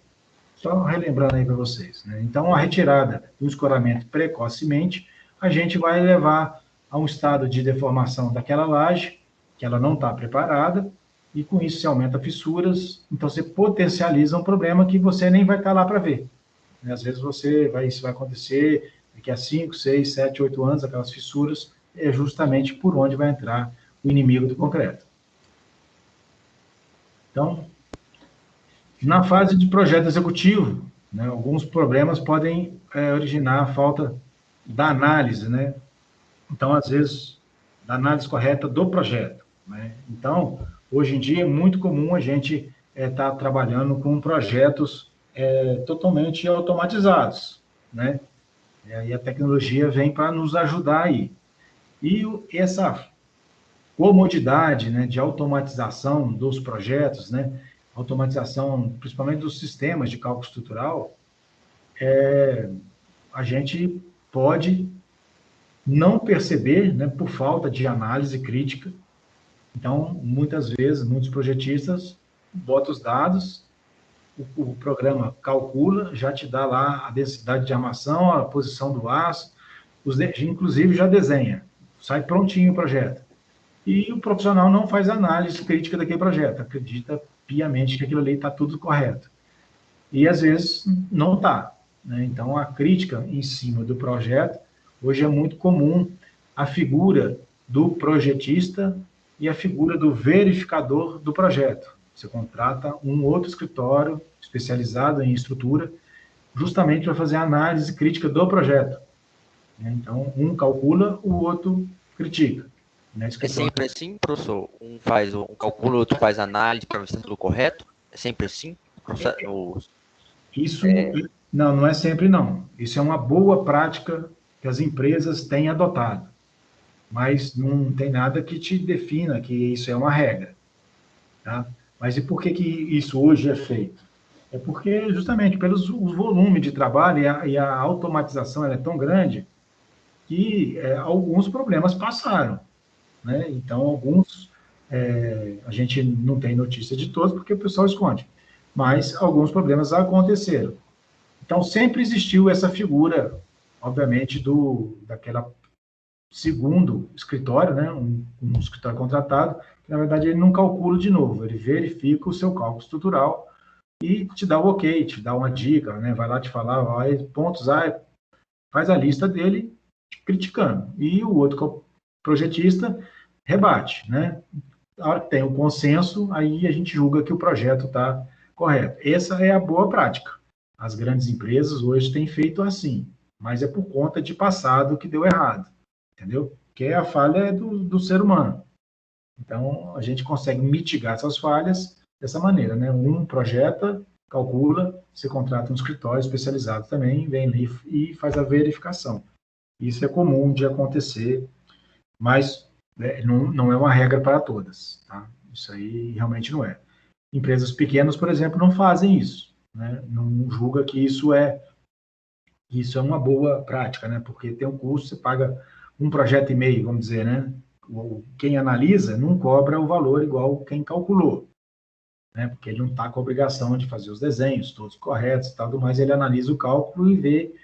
Só relembrando aí para vocês, né? Então, a retirada do escoramento precocemente, a gente vai levar a um estado de deformação daquela laje, que ela não está preparada, e com isso se aumenta fissuras, então você potencializa um problema que você nem vai estar lá para ver. Às vezes isso vai acontecer daqui a 5, 6, 7, 8 anos, aquelas fissuras, é justamente por onde vai entrar o inimigo do concreto. Então, Na fase de projeto executivo, né, alguns problemas podem originar a falta da análise, né? Então, às vezes, da análise correta do projeto, né? Então, hoje em dia é muito comum a gente estar trabalhando com projetos totalmente automatizados, né? E aí a tecnologia vem para nos ajudar aí. E essa comodidade, né, de automatização dos projetos, né? Automatização, principalmente dos sistemas de cálculo estrutural, a gente pode não perceber, né, por falta de análise crítica. Então, muitas vezes, muitos projetistas botam os dados, o programa calcula, já te dá lá a densidade de armação, a posição do aço, inclusive já desenha, sai prontinho o projeto. E o profissional não faz análise crítica daquele projeto, acredita piamente que aquilo ali está tudo correto. E, às vezes, não está, né? Então, a crítica em cima do projeto, hoje é muito comum a figura do projetista e a figura do verificador do projeto. Você contrata um outro escritório especializado em estrutura, justamente para fazer a análise crítica do projeto, né? Então, um calcula, o outro critica, né?
É sempre assim, professor? Um faz um cálculo, outro faz análise para ver se está tudo correto? É sempre assim?
Isso não é sempre não. Isso é uma boa prática que as empresas têm adotado, mas não tem nada que te defina que isso é uma regra, tá? Mas e por que isso hoje é feito? É porque justamente pelos o volume de trabalho e a automatização ela é tão grande que alguns problemas passaram, né? Então alguns a gente não tem notícia de todos porque o pessoal esconde, mas alguns problemas aconteceram. Então, sempre existiu essa figura, obviamente, daquela segundo escritório, né, um escritório contratado, que, na verdade, ele não calcula de novo, ele verifica o seu cálculo estrutural e te dá o ok, te dá uma dica, né, vai lá te falar, vai, pontos A, faz a lista dele criticando. E o outro, que é o projetista, rebate, né? A hora que tem o consenso, aí a gente julga que o projeto está correto. Essa é a boa prática. As grandes empresas hoje têm feito assim, mas é por conta de passado que deu errado, entendeu? Que a falha é do ser humano. Então, a gente consegue mitigar essas falhas dessa maneira, né? Um projeta, calcula, você contrata um escritório especializado também, vem ali e faz a verificação. Isso é comum de acontecer, mas não é uma regra para todas, tá? Isso aí realmente não é. Empresas pequenas, por exemplo, não fazem isso, né? Não julga que isso é uma boa prática, né? Porque tem um custo, você paga um projeto e meio, vamos dizer, né? Quem analisa não cobra o valor igual quem calculou, né? Porque ele não está com a obrigação de fazer os desenhos todos corretos e tal, mas ele analisa o cálculo e vê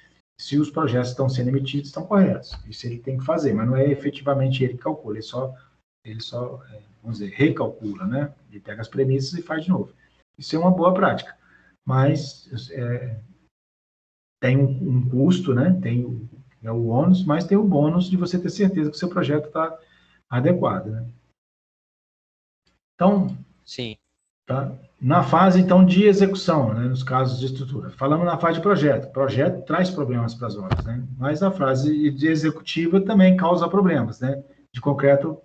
se os projetos estão sendo emitidos estão corretos. Isso ele tem que fazer, mas não é efetivamente ele que calcula, ele só vamos dizer, recalcula, né? Ele pega as premissas e faz de novo. Isso é uma boa prática, mas tem um custo, né? Tem o ônus, mas tem o bônus de você ter certeza que o seu projeto está adequado, né? Então,
Sim.
tá? Na fase, então, de execução, né? Nos casos de estrutura. Falamos na fase de projeto. O projeto traz problemas para as obras, né? Mas a fase de executiva também causa problemas, né? De concreto,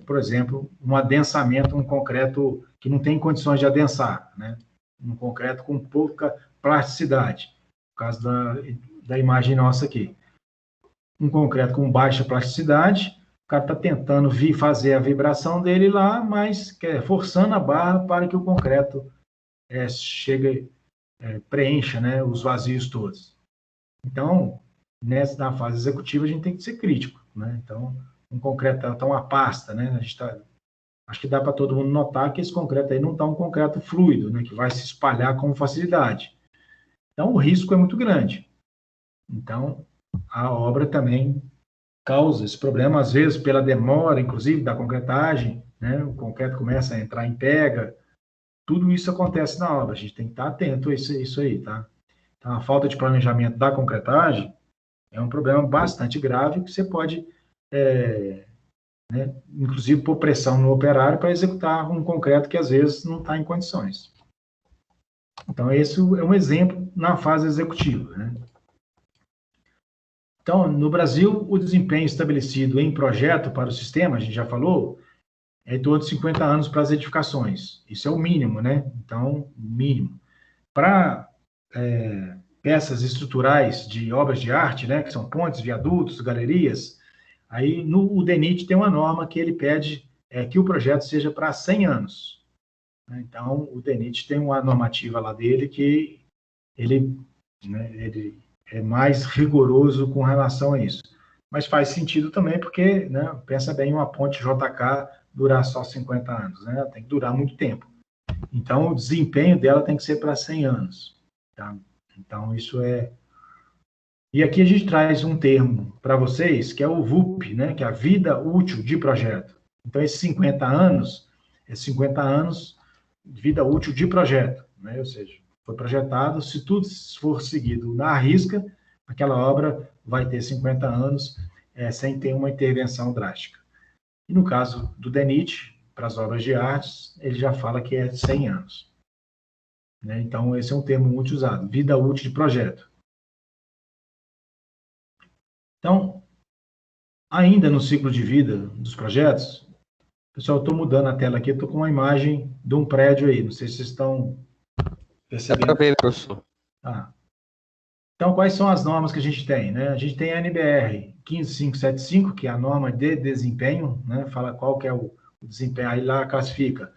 por exemplo, um adensamento, um concreto que não tem condições de adensar, né? Um concreto com pouca plasticidade. No caso da imagem nossa aqui. Um concreto com baixa plasticidade, o cara está tentando fazer a vibração dele lá, mas forçando a barra para que o concreto chegue, preencha, né, os vazios todos. Então, na fase executiva, a gente tem que ser crítico, né? Então, um concreto está uma pasta, né? Acho que dá para todo mundo notar que esse concreto aí não está um concreto fluido, né, que vai se espalhar com facilidade. Então, o risco é muito grande. Então, a obra também causa esse problema, às vezes pela demora, inclusive, da concretagem, né? O concreto começa a entrar em pega, tudo isso acontece na obra, a gente tem que estar atento a isso aí, tá? Então, a falta de planejamento da concretagem é um problema bastante grave que você pode, inclusive, pôr pressão no operário para executar um concreto que, às vezes, não está em condições. Então, esse é um exemplo na fase executiva, né? Então, no Brasil, o desempenho estabelecido em projeto para o sistema, a gente já falou, é em torno de 50 anos para as edificações. Isso é o mínimo, né? Então, mínimo. Para peças estruturais de obras de arte, né, que são pontes, viadutos, galerias, aí o DENIT tem uma norma que ele pede que o projeto seja para 100 anos. Então, o DENIT tem uma normativa lá dele que ele é mais rigoroso com relação a isso. Mas faz sentido também porque, né, pensa bem, uma ponte JK durar só 50 anos, né? Tem que durar muito tempo. Então, o desempenho dela tem que ser para 100 anos. Tá? Então, isso é... E aqui a gente traz um termo para vocês, que é o VUP, né? Que é a vida útil de projeto. Então, esses 50 anos, é 50 anos de vida útil de projeto, né? Ou seja, foi projetado, se tudo for seguido na risca, aquela obra vai ter 50 anos sem ter uma intervenção drástica. E no caso do DENIT, para as obras de artes, ele já fala que é 100 anos. Né? Então, esse é um termo muito usado, vida útil de projeto. Então, ainda no ciclo de vida dos projetos, pessoal, estou mudando a tela aqui, estou com uma imagem de um prédio aí, não sei se vocês estão percebendo.
Dá para ver, professor.
Ah. Então, quais são as normas que a gente tem? Né? A gente tem a NBR 15575, que é a norma de desempenho, né? Fala qual que é o desempenho, aí lá classifica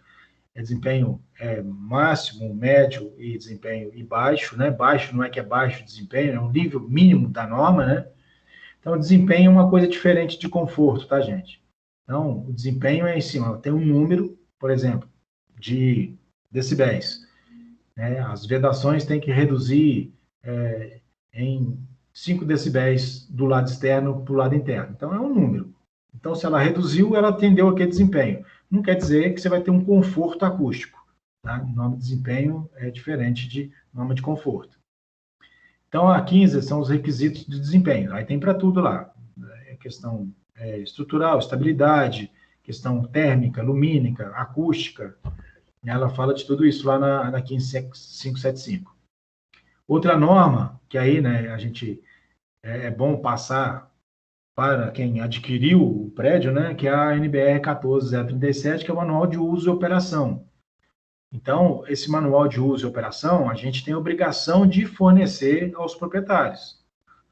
desempenho máximo, médio e desempenho e baixo, né? Baixo não é que é baixo desempenho, é um nível mínimo da norma, né? Então, o desempenho é uma coisa diferente de conforto, tá, gente? Então, o desempenho é em cima, tem um número, por exemplo, de decibéis. Né? As vedações têm que reduzir em 5 decibéis do lado externo para o lado interno. Então, é um número. Então, se ela reduziu, ela atendeu aquele desempenho. Não quer dizer que você vai ter um conforto acústico. Tá? O nome de desempenho é diferente de nome de conforto. Então, a 15 são os requisitos de desempenho. Aí tem para tudo lá. Questão estrutural, estabilidade, questão térmica, lumínica, acústica. Ela fala de tudo isso lá na 15575. Outra norma, que aí, né, a gente é bom passar para quem adquiriu o prédio, né, que é a NBR 14037, que é o Manual de Uso e Operação. Então, esse Manual de Uso e Operação, a gente tem a obrigação de fornecer aos proprietários.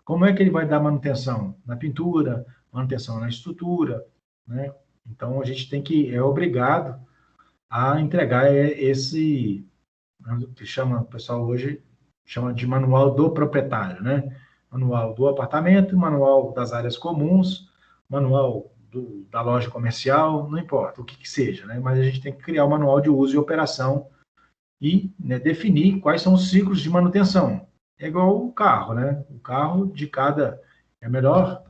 Como é que ele vai dar manutenção? Na pintura, manutenção na estrutura, né? Então, a gente é obrigado a entregar esse, que chama, o pessoal hoje chama de manual do proprietário, né? Manual do apartamento, manual das áreas comuns, manual da loja comercial, não importa o que seja, né? Mas a gente tem que criar o manual de uso e operação e, né, definir quais são os ciclos de manutenção. É igual o carro, né? O carro de cada... É melhor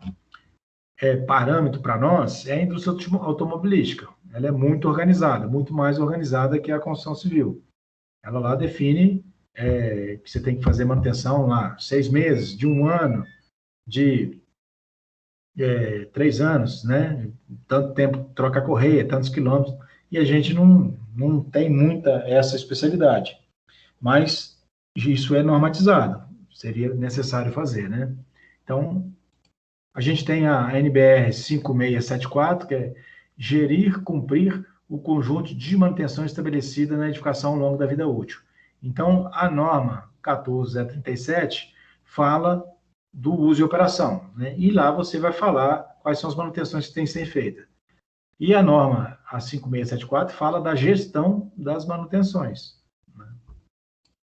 parâmetro para nós é a indústria automobilística. Ela é muito organizada, muito mais organizada que a construção civil. Ela lá define que você tem que fazer manutenção lá 6 meses, de 1 ano, de 3 anos, né? Tanto tempo troca a correia, tantos quilômetros, e a gente não tem muita essa especialidade. Mas isso é normatizado, seria necessário fazer, né? Então, a gente tem a NBR 5674, que é gerir, cumprir o conjunto de manutenção estabelecida na edificação ao longo da vida útil. Então, a norma 14037 fala do uso e operação, né? E lá você vai falar quais são as manutenções que têm que ser feitas. E a norma, a 5674, fala da gestão das manutenções. Né?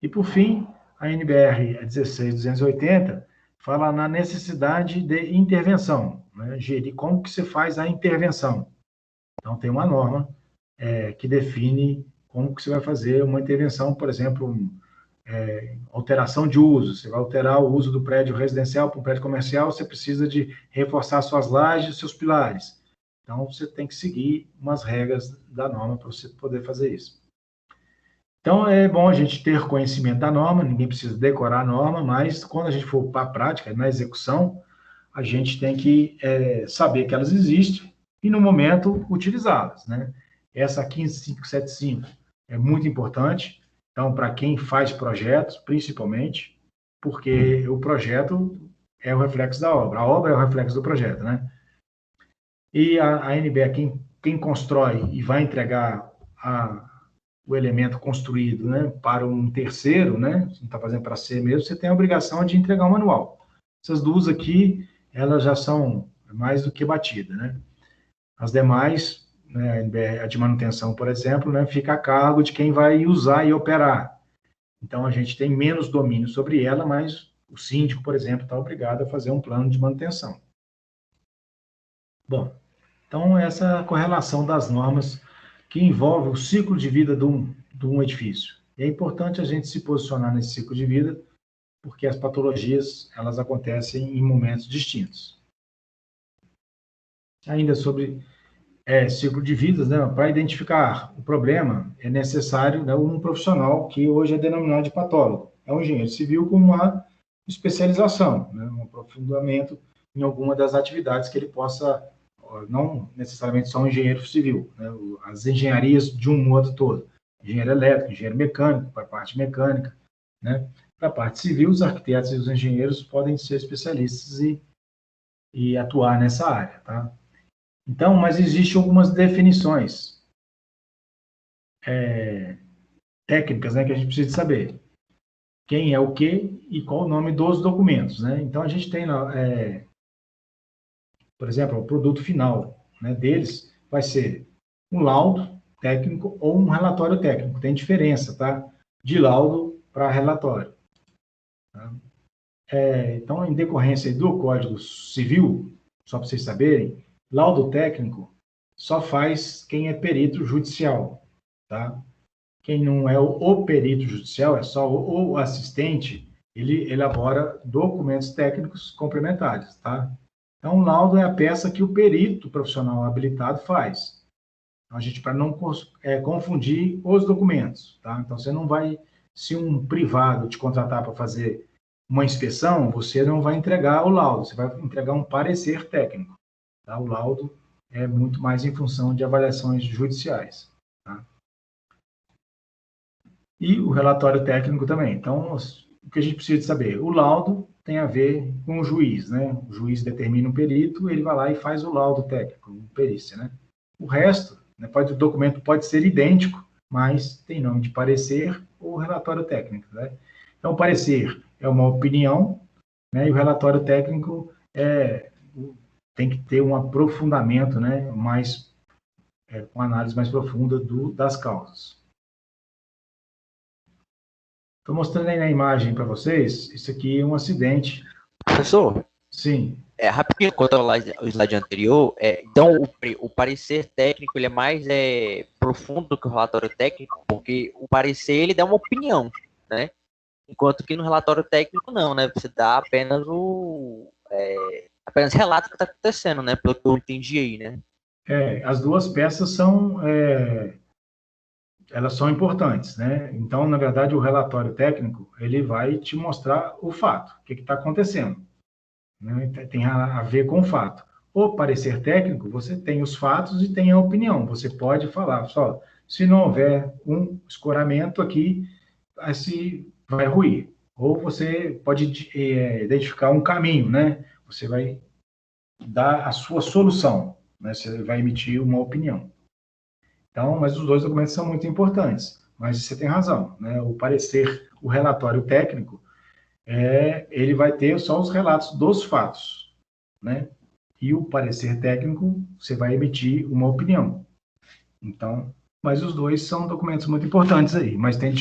E, por fim, a NBR 16280 fala na necessidade de intervenção, né? Gerir como que se faz a intervenção. Então, tem uma norma que define como que você vai fazer uma intervenção, por exemplo, alteração de uso. Você vai alterar o uso do prédio residencial para um prédio comercial, você precisa de reforçar suas lajes, seus pilares. Então, você tem que seguir umas regras da norma para você poder fazer isso. Então, é bom a gente ter conhecimento da norma, ninguém precisa decorar a norma, mas quando a gente for para a prática, na execução, a gente tem que saber que elas existem e, no momento, utilizá-las, né? Essa 15575 é muito importante, Então, para quem faz projetos, principalmente, porque o projeto é o reflexo da obra, a obra é o reflexo do projeto, né? E a NBE, quem constrói e vai entregar o elemento construído, né, para um terceiro, né, você não está fazendo para si mesmo, você tem a obrigação de entregar o manual. Essas duas aqui, elas já são mais do que batidas, né? As demais, né, a de manutenção, por exemplo, né, fica a cargo de quem vai usar e operar. Então, a gente tem menos domínio sobre ela, mas o síndico, por exemplo, está obrigado a fazer um plano de manutenção. Bom, então essa correlação das normas que envolve o ciclo de vida de um edifício. E é importante a gente se posicionar nesse ciclo de vida, porque as patologias, elas acontecem em momentos distintos. Ainda sobre ciclo de vidas, né, para identificar o problema, é necessário, né, um profissional que hoje é denominado de patólogo. É um engenheiro civil com uma especialização, né, um aprofundamento em alguma das atividades que ele possa, não necessariamente só um engenheiro civil, né, as engenharias de um modo todo. Engenheiro elétrico, engenheiro mecânico, para a parte mecânica, né? Para a parte civil, os arquitetos e os engenheiros podem ser especialistas e atuar nessa área, tá? Então, mas existem algumas definições técnicas, né, que a gente precisa saber. Quem é o quê e qual o nome dos documentos, né? Então, a gente tem, por exemplo, o produto final, né, deles vai ser um laudo técnico ou um relatório técnico. Tem diferença, tá? De laudo para relatório. Tá? Então, em decorrência do Código Civil, só para vocês saberem, laudo técnico só faz quem é perito judicial, tá? Quem não é o perito judicial, é só o assistente, ele elabora documentos técnicos complementares, tá? Então, o laudo é a peça que o perito profissional habilitado faz. Então, a gente, para não confundir os documentos, tá? Então, você não vai, se um privado te contratar para fazer uma inspeção, você não vai entregar o laudo, você vai entregar um parecer técnico, tá? O laudo é muito mais em função de avaliações judiciais, tá? E o relatório técnico também. Então, o que a gente precisa saber? O laudo tem a ver com o juiz, né? O juiz determina um perito, ele vai lá e faz o laudo técnico, perícia, né? O resto, né, o documento pode ser idêntico, mas tem nome de parecer ou relatório técnico, né? Então, o parecer é uma opinião, né? E o relatório técnico tem que ter um aprofundamento, né? Mais, uma análise mais profunda das causas. Estou mostrando aí na imagem para vocês, isso aqui é um acidente.
Professor,
Sim.
Rapidinho, quanto ao slide anterior, então o parecer técnico ele é mais profundo do que o relatório técnico, porque o parecer ele dá uma opinião, né? Enquanto que no relatório técnico não, né? Você dá apenas apenas relato do que está acontecendo, né? Pelo que eu entendi aí, né?
As duas peças elas são importantes, né? Então, na verdade, o relatório técnico, ele vai te mostrar o fato, o que está acontecendo, né? Tem a ver com o fato. O parecer técnico, você tem os fatos e tem a opinião. Você pode falar, só, se não houver um escoramento aqui, se vai ruir. Ou você pode identificar um caminho, né? Você vai dar a sua solução, né? Você vai emitir uma opinião. Então, mas os dois documentos são muito importantes. Mas você tem razão, né? O parecer, o relatório técnico, ele vai ter só os relatos dos fatos, né? E o parecer técnico, você vai emitir uma opinião. Então, mas os dois são documentos muito importantes aí, mas tem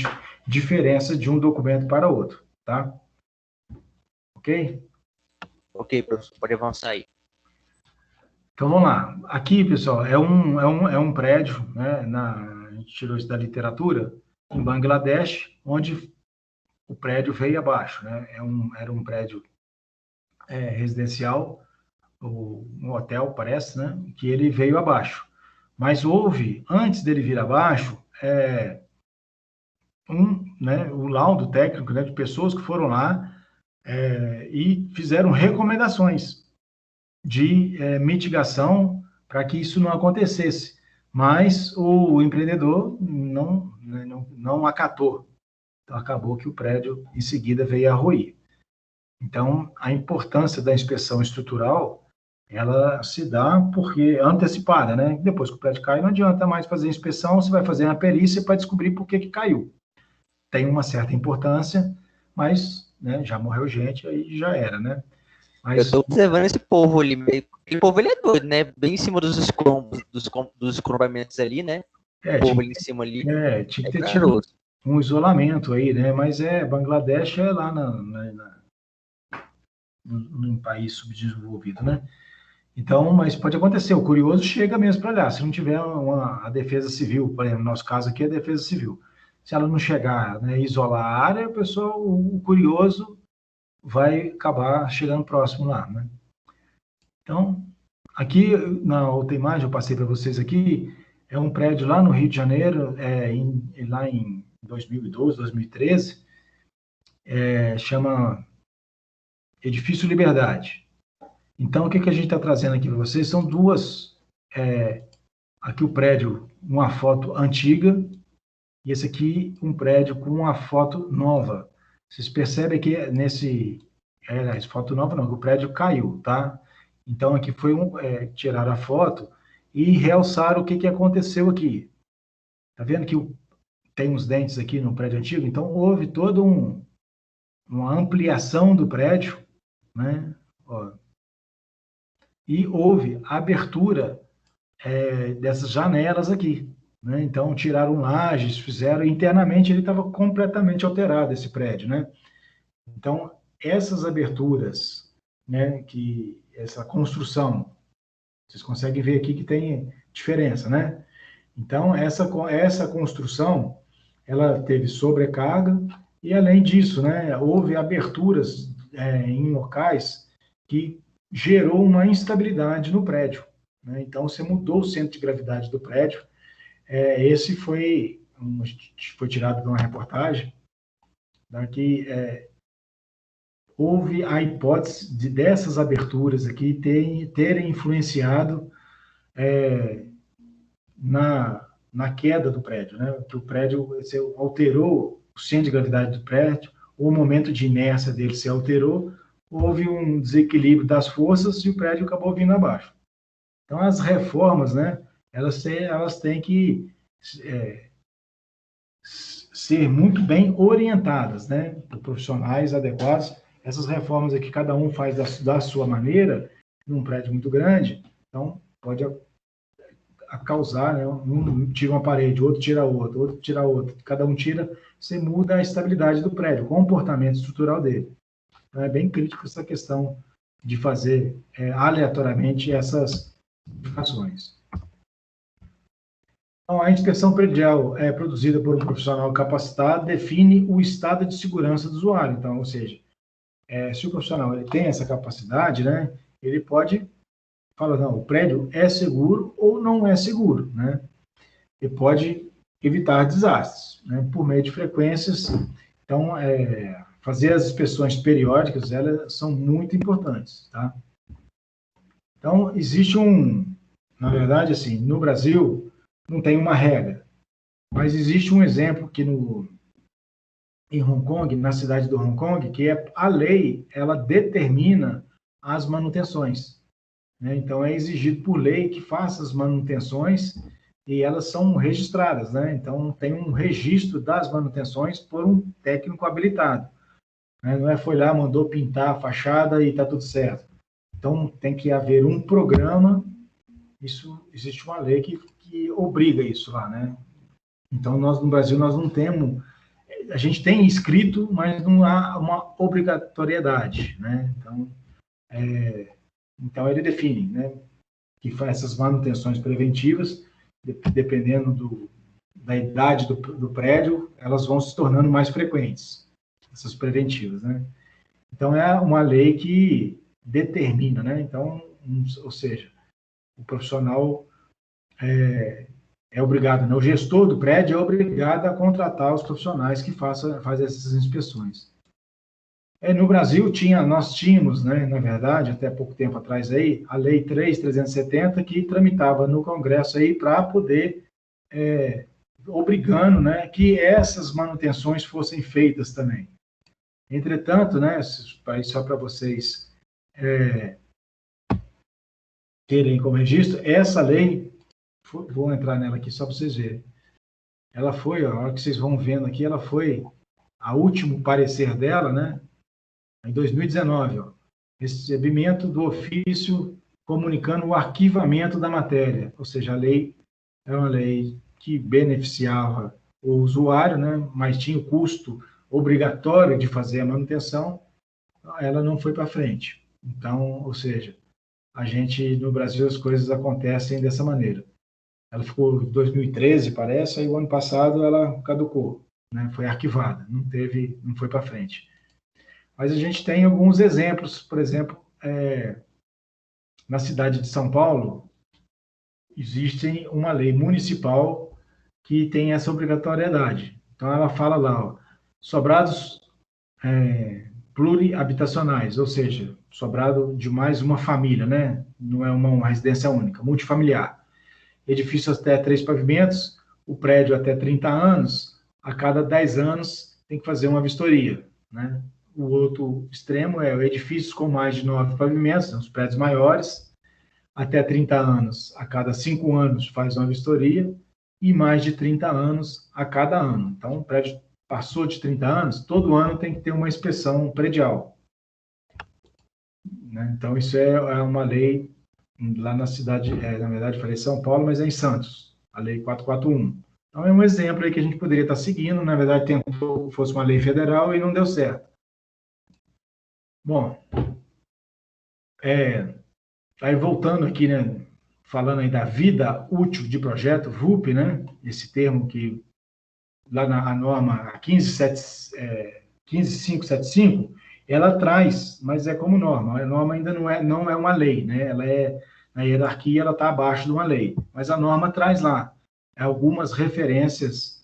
diferença de um documento para outro, tá? Ok?
Ok, professor, pode avançar aí.
Então, vamos lá. Aqui, pessoal, é um prédio, né? A gente tirou isso da literatura, em Bangladesh, onde o prédio veio abaixo, né? Era um prédio residencial, um hotel, parece, né? Que ele veio abaixo. Mas houve, antes dele vir abaixo, né, o laudo técnico, né, de pessoas que foram lá e fizeram recomendações de mitigação para que isso não acontecesse. Mas o empreendedor não acatou, Então, acabou que o prédio, em seguida, veio a ruir. Então, a importância da inspeção estrutural, ela se dá porque antecipada, né? Depois que o prédio cai, não adianta mais fazer inspeção, você vai fazer uma perícia para descobrir por que caiu. Tem uma certa importância, mas, né, já morreu gente, aí já era, né? Mas,
Eu tô observando esse povo ali, aquele povo ele é doido, né? Bem em cima dos escombros ali, né? O povo ali em cima ali
tinha
é
que ter tido
caroço.
um isolamento aí, né? Mas Bangladesh é lá num país subdesenvolvido, né? Então, mas pode acontecer, o curioso chega mesmo para lá. Se não tiver a defesa civil, por exemplo, no nosso caso aqui é a defesa civil. Se ela não chegar, né, isolar a área, o curioso vai acabar chegando próximo lá, né? Então, aqui na outra imagem eu passei para vocês aqui, é um prédio lá no Rio de Janeiro, lá em 2012, 2013, chama Edifício Liberdade. Então, o que a gente está trazendo aqui para vocês são duas, aqui o prédio, uma foto antiga, e esse aqui um prédio com uma foto nova. Vocês percebem que foto nova não, que o prédio caiu, tá? Então, aqui foi tirar a foto e realçar o que aconteceu aqui. Tá vendo que tem uns dentes aqui no prédio antigo? Então, houve toda uma ampliação do prédio, né? Ó, e houve abertura dessas janelas aqui, né? Então, tiraram lajes, fizeram, internamente ele estava completamente alterado, esse prédio, né? Então, essas aberturas, né, essa construção, vocês conseguem ver aqui que tem diferença, né? Então, essa construção, ela teve sobrecarga e, além disso, né, houve aberturas em locais que gerou uma instabilidade no prédio, né? Então, você mudou o centro de gravidade do prédio. Esse foi tirado de uma reportagem, né, que houve a hipótese dessas aberturas aqui terem influenciado na queda do prédio, né? Que o prédio você alterou o centro de gravidade do prédio, o momento de inércia dele se alterou, houve um desequilíbrio das forças e o prédio acabou vindo abaixo. Então, as reformas, né, elas têm que ser muito bem orientadas, né, por profissionais adequados. Essas reformas aqui, cada um faz da sua maneira, num prédio muito grande, então pode causar, né, um tira uma parede, outro tira outra, cada um tira, você muda a estabilidade do prédio, o comportamento estrutural dele. Então, é bem crítico essa questão de fazer aleatoriamente essas modificações. Então, a inspeção predial é produzida por um profissional capacitado, define o estado de segurança do usuário. Então, ou seja, se o profissional ele tem essa capacidade, né, ele pode falar, não, o prédio é seguro ou não é seguro, né? Ele pode evitar desastres, né, por meio de frequências. Então, fazer as inspeções periódicas, elas são muito importantes, tá? Então, existe na verdade, assim, no Brasil, não tem uma regra, mas existe um exemplo que em Hong Kong, na cidade do Hong Kong, que a lei, ela determina as manutenções, né? Então, é exigido por lei que faça as manutenções e elas são registradas, né? Então, tem um registro das manutenções por um técnico habilitado, né? Não foi lá, mandou pintar a fachada e está tudo certo. Então, tem que haver um programa, existe uma lei que obriga isso lá, né? Então, nós no Brasil, nós não temos, a gente tem escrito, mas não há uma obrigatoriedade, né? Então ele define, né, que faz essas manutenções preventivas, dependendo da idade do prédio, elas vão se tornando mais frequentes, essas preventivas, né? Então, é uma lei que determina, né? Então, ou seja, o profissional é obrigado, né? O gestor do prédio é obrigado a contratar os profissionais que fazem essas inspeções. No Brasil, nós tínhamos, né, na verdade, até pouco tempo atrás, aí, a Lei 3.370, que tramitava no Congresso para poder obrigando, né, que essas manutenções fossem feitas também. Entretanto, né, só para vocês terem como registro, essa lei, vou entrar nela aqui só para vocês verem, ela foi, ó, a hora que vocês vão vendo aqui, ela foi, a último parecer dela, né, em 2019, ó, recebimento do ofício comunicando o arquivamento da matéria, ou seja, a lei é uma lei que beneficiava o usuário, né, mas tinha o custo obrigatório de fazer a manutenção, ela não foi para frente. Então, ou seja, a gente, no Brasil, as coisas acontecem dessa maneira. Ela ficou em 2013, parece, aí o ano passado ela caducou, né, foi arquivada, não foi para frente. Mas a gente tem alguns exemplos, por exemplo, na cidade de São Paulo, existe uma lei municipal que tem essa obrigatoriedade. Então, ela fala lá, ó, sobrados plurihabitacionais, ou seja, sobrado de mais uma família, né? Não é uma residência única, multifamiliar. Edifício até 3 pavimentos, o prédio até 30 anos, a cada 10 anos tem que fazer uma vistoria, né? O outro extremo é edifícios com mais de 9 pavimentos, os prédios maiores, até 30 anos, a cada 5 anos faz uma vistoria, e mais de 30 anos a cada ano. Então, o prédio passou de 30 anos, todo ano tem que ter uma inspeção predial. Né? Então, isso é uma lei lá na cidade, na verdade, eu falei São Paulo, mas é em Santos, a lei 441. Então, é um exemplo aí que a gente poderia estar seguindo, na verdade, tentou que fosse uma lei federal e não deu certo. Bom, aí voltando aqui, né, falando aí da vida útil de projeto, VUP, né, esse termo que lá na norma 15575, ela traz, mas é como norma, a norma ainda não é uma lei, né, ela na hierarquia ela está abaixo de uma lei, mas a norma traz lá algumas referências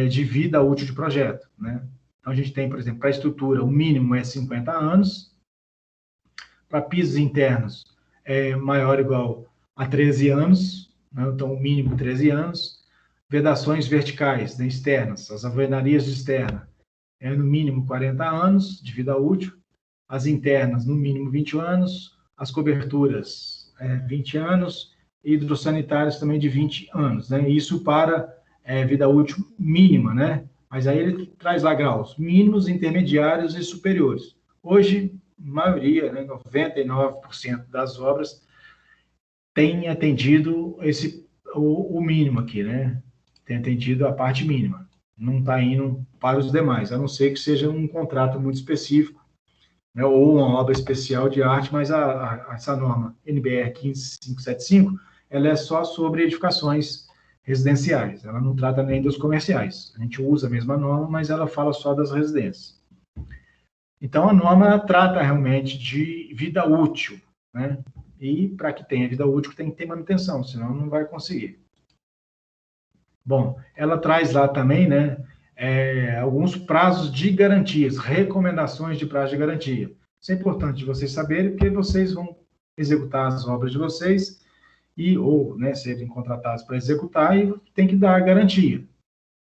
de vida útil de projeto, né. Então, a gente tem, por exemplo, para a estrutura, o mínimo é 50 anos, para pisos internos, maior ou igual a 13 anos, né? Então, o mínimo 13 anos. Vedações verticais, né, externas, as alvenarias externas, no mínimo 40 anos de vida útil. As internas, no mínimo 20 anos. As coberturas, 20 anos. E hidrossanitárias também de 20 anos. Né? Isso para vida útil mínima, né? Mas aí ele traz lá graus mínimos, intermediários e superiores. Hoje, maioria, né, 99% das obras tem atendido o mínimo aqui, né? Tem atendido a parte mínima. Não está indo para os demais, a não ser que seja um contrato muito específico, né, ou uma obra especial de arte, mas essa norma NBR 15575, ela é só sobre edificações residenciais, ela não trata nem dos comerciais. A gente usa a mesma norma, mas ela fala só das residências. Então, a norma trata realmente de vida útil, né? E para que tenha vida útil, tem que ter manutenção, senão não vai conseguir. Bom, ela traz lá também, né, alguns prazos de garantias, recomendações de prazo de garantia. Isso é importante vocês saberem, porque vocês vão executar as obras de vocês ou, né, serem contratados para executar e tem que dar garantia,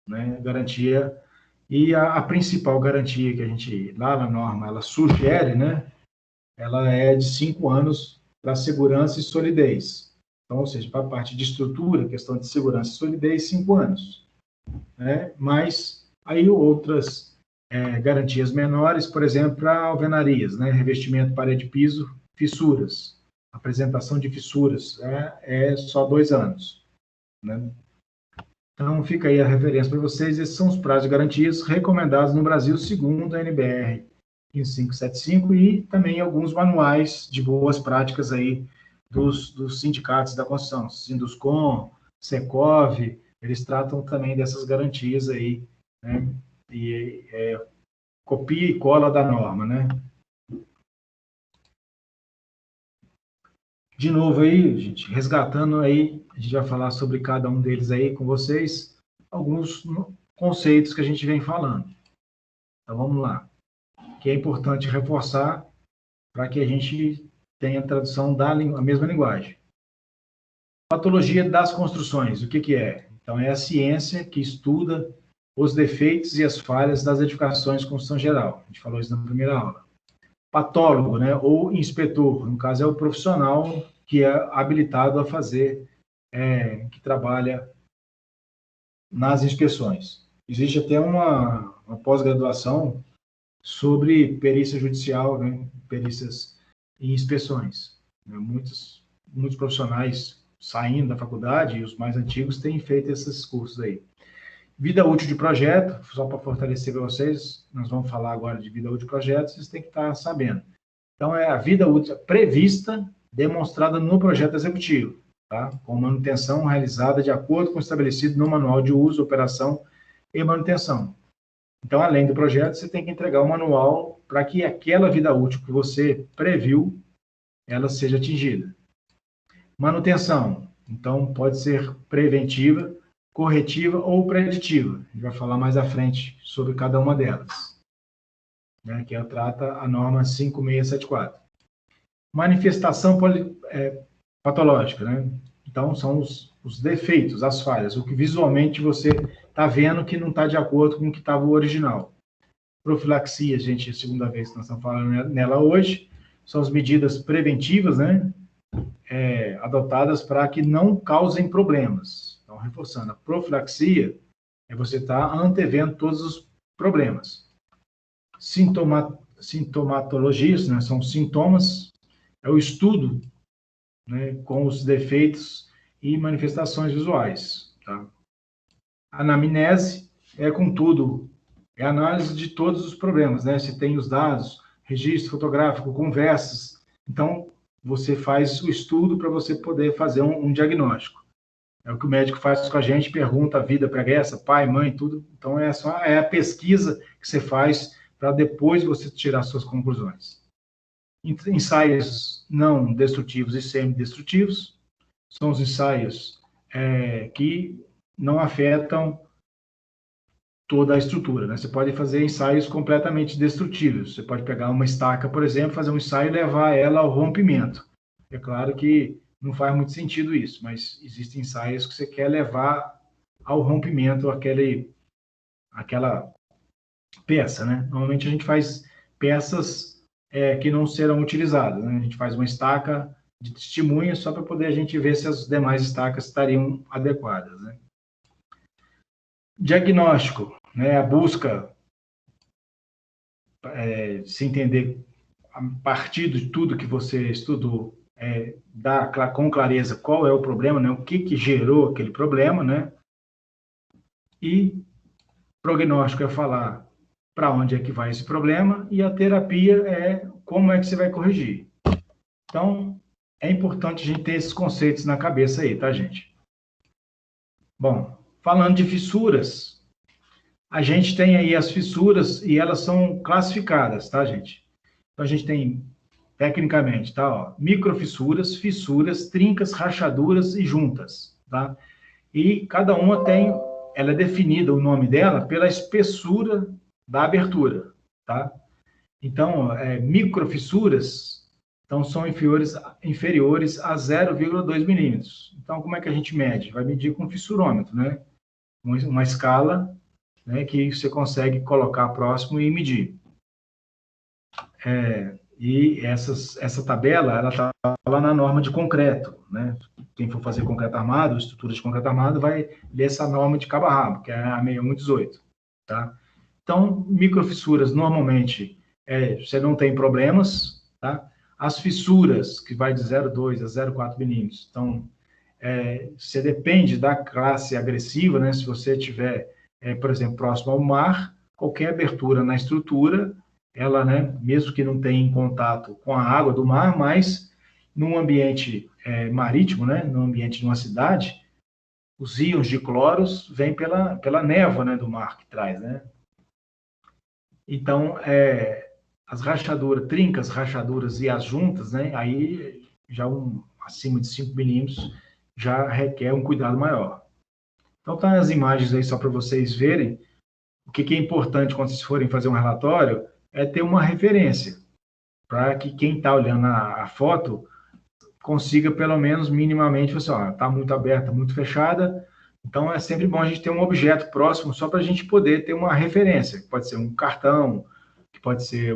né, garantia. E a principal garantia que a gente, lá na norma, ela sugere, né, ela é de 5 anos para segurança e solidez. Então, ou seja, para a parte de estrutura, questão de segurança e solidez, 5 anos. Né? Mas aí outras garantias menores, por exemplo, para alvenarias, né? Revestimento, parede, piso, fissuras. Apresentação de fissuras é só 2 anos. Né? Então, fica aí a referência para vocês. Esses são os prazos de garantias recomendados no Brasil, segundo a NBR 15575, e também alguns manuais de boas práticas aí dos sindicatos da construção, Sinduscom, Secov, eles tratam também dessas garantias aí, né? E copia e cola da norma, né? De novo aí, gente, resgatando aí, a gente vai falar sobre cada um deles aí com vocês, alguns conceitos que a gente vem falando. Então, vamos lá. Que é importante reforçar para que a gente tenha a tradução da mesma linguagem. Patologia das construções, o que é? Então, é a ciência que estuda os defeitos e as falhas das edificações de construção geral. A gente falou isso na primeira aula. Patólogo, né, ou inspetor, no caso é o profissional que é habilitado a fazer, que trabalha nas inspeções. Existe até uma pós-graduação sobre perícia judicial, né, perícias e inspeções. Muitos profissionais saindo da faculdade, e os mais antigos, têm feito esses cursos aí. Vida útil de projeto, só para fortalecer para vocês, nós vamos falar agora de vida útil de projeto, vocês têm que estar sabendo. Então, é a vida útil prevista, demonstrada no projeto executivo, tá? Com manutenção realizada de acordo com o estabelecido no manual de uso, operação e manutenção. Então, além do projeto, você tem que entregar um manual para que aquela vida útil que você previu, ela seja atingida. Manutenção, então, pode ser preventiva, corretiva ou preditiva. A gente vai falar mais à frente sobre cada uma delas, né, que trata a norma 5674. Manifestação patológica, né? Então, são os defeitos, as falhas, o que visualmente você está vendo que não está de acordo com o que estava o original. Profilaxia, gente, é a segunda vez que nós estamos falando nela hoje, são as medidas preventivas, né, adotadas para que não causem problemas. Então, reforçando, a profilaxia é você estar antevendo todos os problemas. Sintomatologias, né, são sintomas, é o estudo, né, com os defeitos e manifestações visuais. Tá? Anamnese é, contudo, é a análise de todos os problemas, né? Se tem os dados, registro fotográfico, conversas. Então, você faz o estudo para você poder fazer um diagnóstico. É o que o médico faz com a gente, pergunta a vida pregressa, pai, mãe, tudo. Então, é a pesquisa que você faz para depois você tirar suas conclusões. Ensaios não destrutivos e semidestrutivos são os ensaios que não afetam toda a estrutura, né? Você pode fazer ensaios completamente destrutivos. Você pode pegar uma estaca, por exemplo, fazer um ensaio e levar ela ao rompimento. É claro que não faz muito sentido isso, mas existem ensaios que você quer levar ao rompimento aquela peça, né? Normalmente a gente faz peças que não serão utilizadas, né? A gente faz uma estaca de testemunha só para poder a gente ver se as demais estacas estariam adequadas, né? Diagnóstico, né? A busca, se entender a partir de tudo que você estudou, dar com clareza qual é o problema, né? O que gerou aquele problema, né? E prognóstico é falar para onde é que vai esse problema, e a terapia é como é que você vai corrigir. Então, é importante a gente ter esses conceitos na cabeça aí, tá, gente? Bom, falando de fissuras, a gente tem aí as fissuras e elas são classificadas, tá, gente? Então, a gente tem, tecnicamente, tá, ó, microfissuras, fissuras, trincas, rachaduras e juntas, tá? E cada uma ela é definida, o nome dela, pela espessura da abertura, tá? Então, microfissuras, então, são inferiores a 0,2 milímetros. Então, como é que a gente mede? Vai medir com fissurômetro, né? Uma escala, né, que você consegue colocar próximo e medir. E essa tabela, ela está lá na norma de concreto, né? Quem for fazer concreto armado, estrutura de concreto armado, vai ler essa norma de cabo a rabo, que é a 6118, tá? Então, microfissuras, normalmente, você não tem problemas, tá? As fissuras, que vai de 0,2 a 0,4 milímetros, então, você depende da classe agressiva, né? Se você tiver, por exemplo, próximo ao mar, qualquer abertura na estrutura, ela, né, mesmo que não tenha contato com a água do mar, mas num ambiente marítimo, né, no ambiente de uma cidade, os íons de cloros vêm pela névoa, né, do mar que traz, né? Então, as rachaduras, trincas, rachaduras e as juntas, né, aí já acima de 5 milímetros já requer um cuidado maior. Então, tá as imagens aí só para vocês verem. O que é importante quando vocês forem fazer um relatório é ter uma referência, para que quem está olhando a foto consiga, pelo menos minimamente, assim, ó, está muito aberta, muito fechada, Então, é sempre bom a gente ter um objeto próximo só para a gente poder ter uma referência. Pode ser um cartão, que pode ser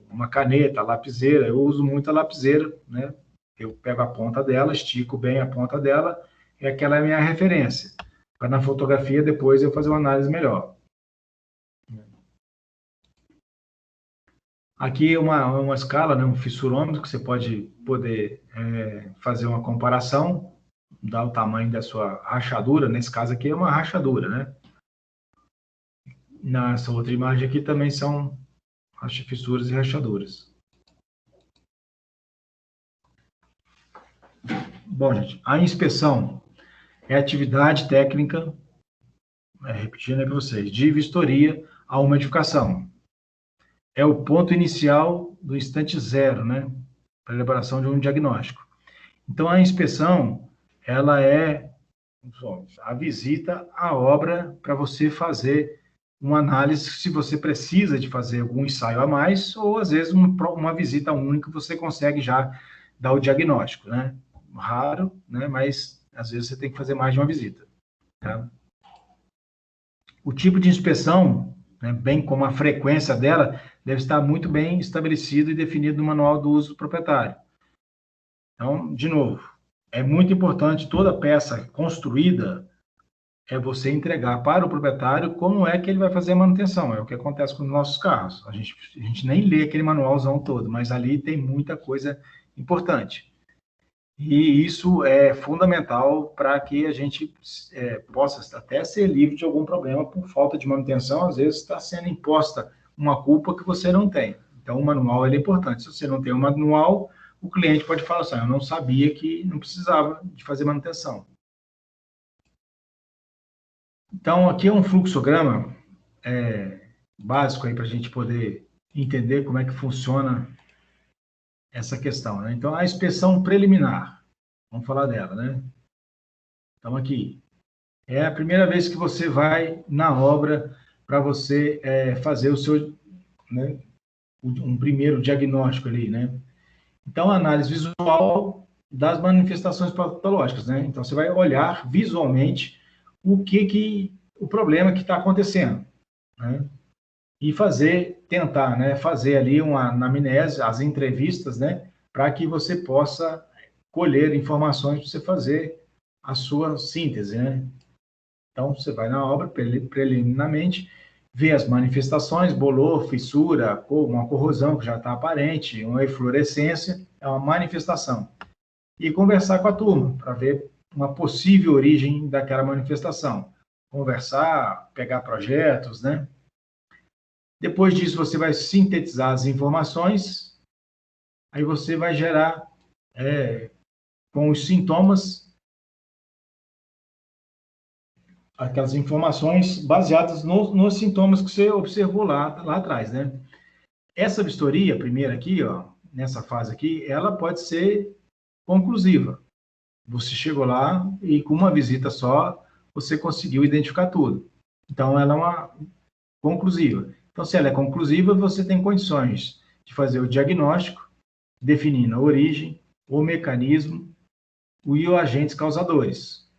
uma caneta, lapiseira. Eu uso muito a lapiseira, né? Eu pego a ponta dela, estico bem a ponta dela, e aquela é a minha referência. Para na fotografia, depois, eu fazer uma análise melhor. Aqui é uma escala, né? Um fissurômetro, que você pode poder fazer uma comparação, dar o tamanho da sua rachadura. Nesse caso aqui é uma rachadura, né? Nessa outra imagem aqui também são fissuras e rachaduras. Bom, gente, a inspeção é atividade técnica, repetindo aí para vocês, de vistoria a uma edificação. É o ponto inicial do instante zero, né? Para a elaboração de um diagnóstico. Então, a inspeção, ela é a visita à obra para você fazer uma análise se você precisa de fazer algum ensaio a mais, ou às vezes uma visita única você consegue já dar o diagnóstico, né? Raro, né? Mas às vezes você tem que fazer mais de uma visita. Tá? O tipo de inspeção, né, bem como a frequência dela, deve estar muito bem estabelecido e definido no manual do uso do proprietário. Então, de novo, é muito importante toda peça construída é você entregar para o proprietário como é que ele vai fazer a manutenção. É o que acontece com os nossos carros. A gente nem lê aquele manualzão todo, mas ali tem muita coisa importante. E isso é fundamental para que a gente possa até ser livre de algum problema por falta de manutenção. Às vezes está sendo imposta uma culpa que você não tem. Então, o manual é importante. Se você não tem um manual, o cliente pode falar assim, eu não sabia que não precisava de fazer manutenção. Então, aqui é um fluxograma básico aí para a gente poder entender como é que funciona essa questão, né? Então, a inspeção preliminar, vamos falar dela, né? Então, aqui, é a primeira vez que você vai na obra para você fazer o seu, né, um primeiro diagnóstico ali, né? Então, a análise visual das manifestações patológicas, né? Então, você vai olhar visualmente o problema que está acontecendo, né? E tentar, né, fazer ali uma anamnese, as entrevistas, né, para que você possa colher informações para você fazer a sua síntese, né? Então, você vai na obra preliminarmente, vê as manifestações, bolor, fissura, uma corrosão que já está aparente, uma eflorescência, é uma manifestação. E conversar com a turma, para ver uma possível origem daquela manifestação. Conversar, pegar projetos, né? Depois disso, você vai sintetizar as informações, aí você vai gerar, com os sintomas, aquelas informações baseadas nos sintomas que você observou lá atrás, né? Essa vistoria, primeira aqui, ó, nessa fase aqui, ela pode ser conclusiva. Você chegou lá e com uma visita só, você conseguiu identificar tudo. Então, ela é uma conclusiva. Então, se ela é conclusiva, você tem condições de fazer o diagnóstico, definindo a origem, o mecanismo e os agentes causadores.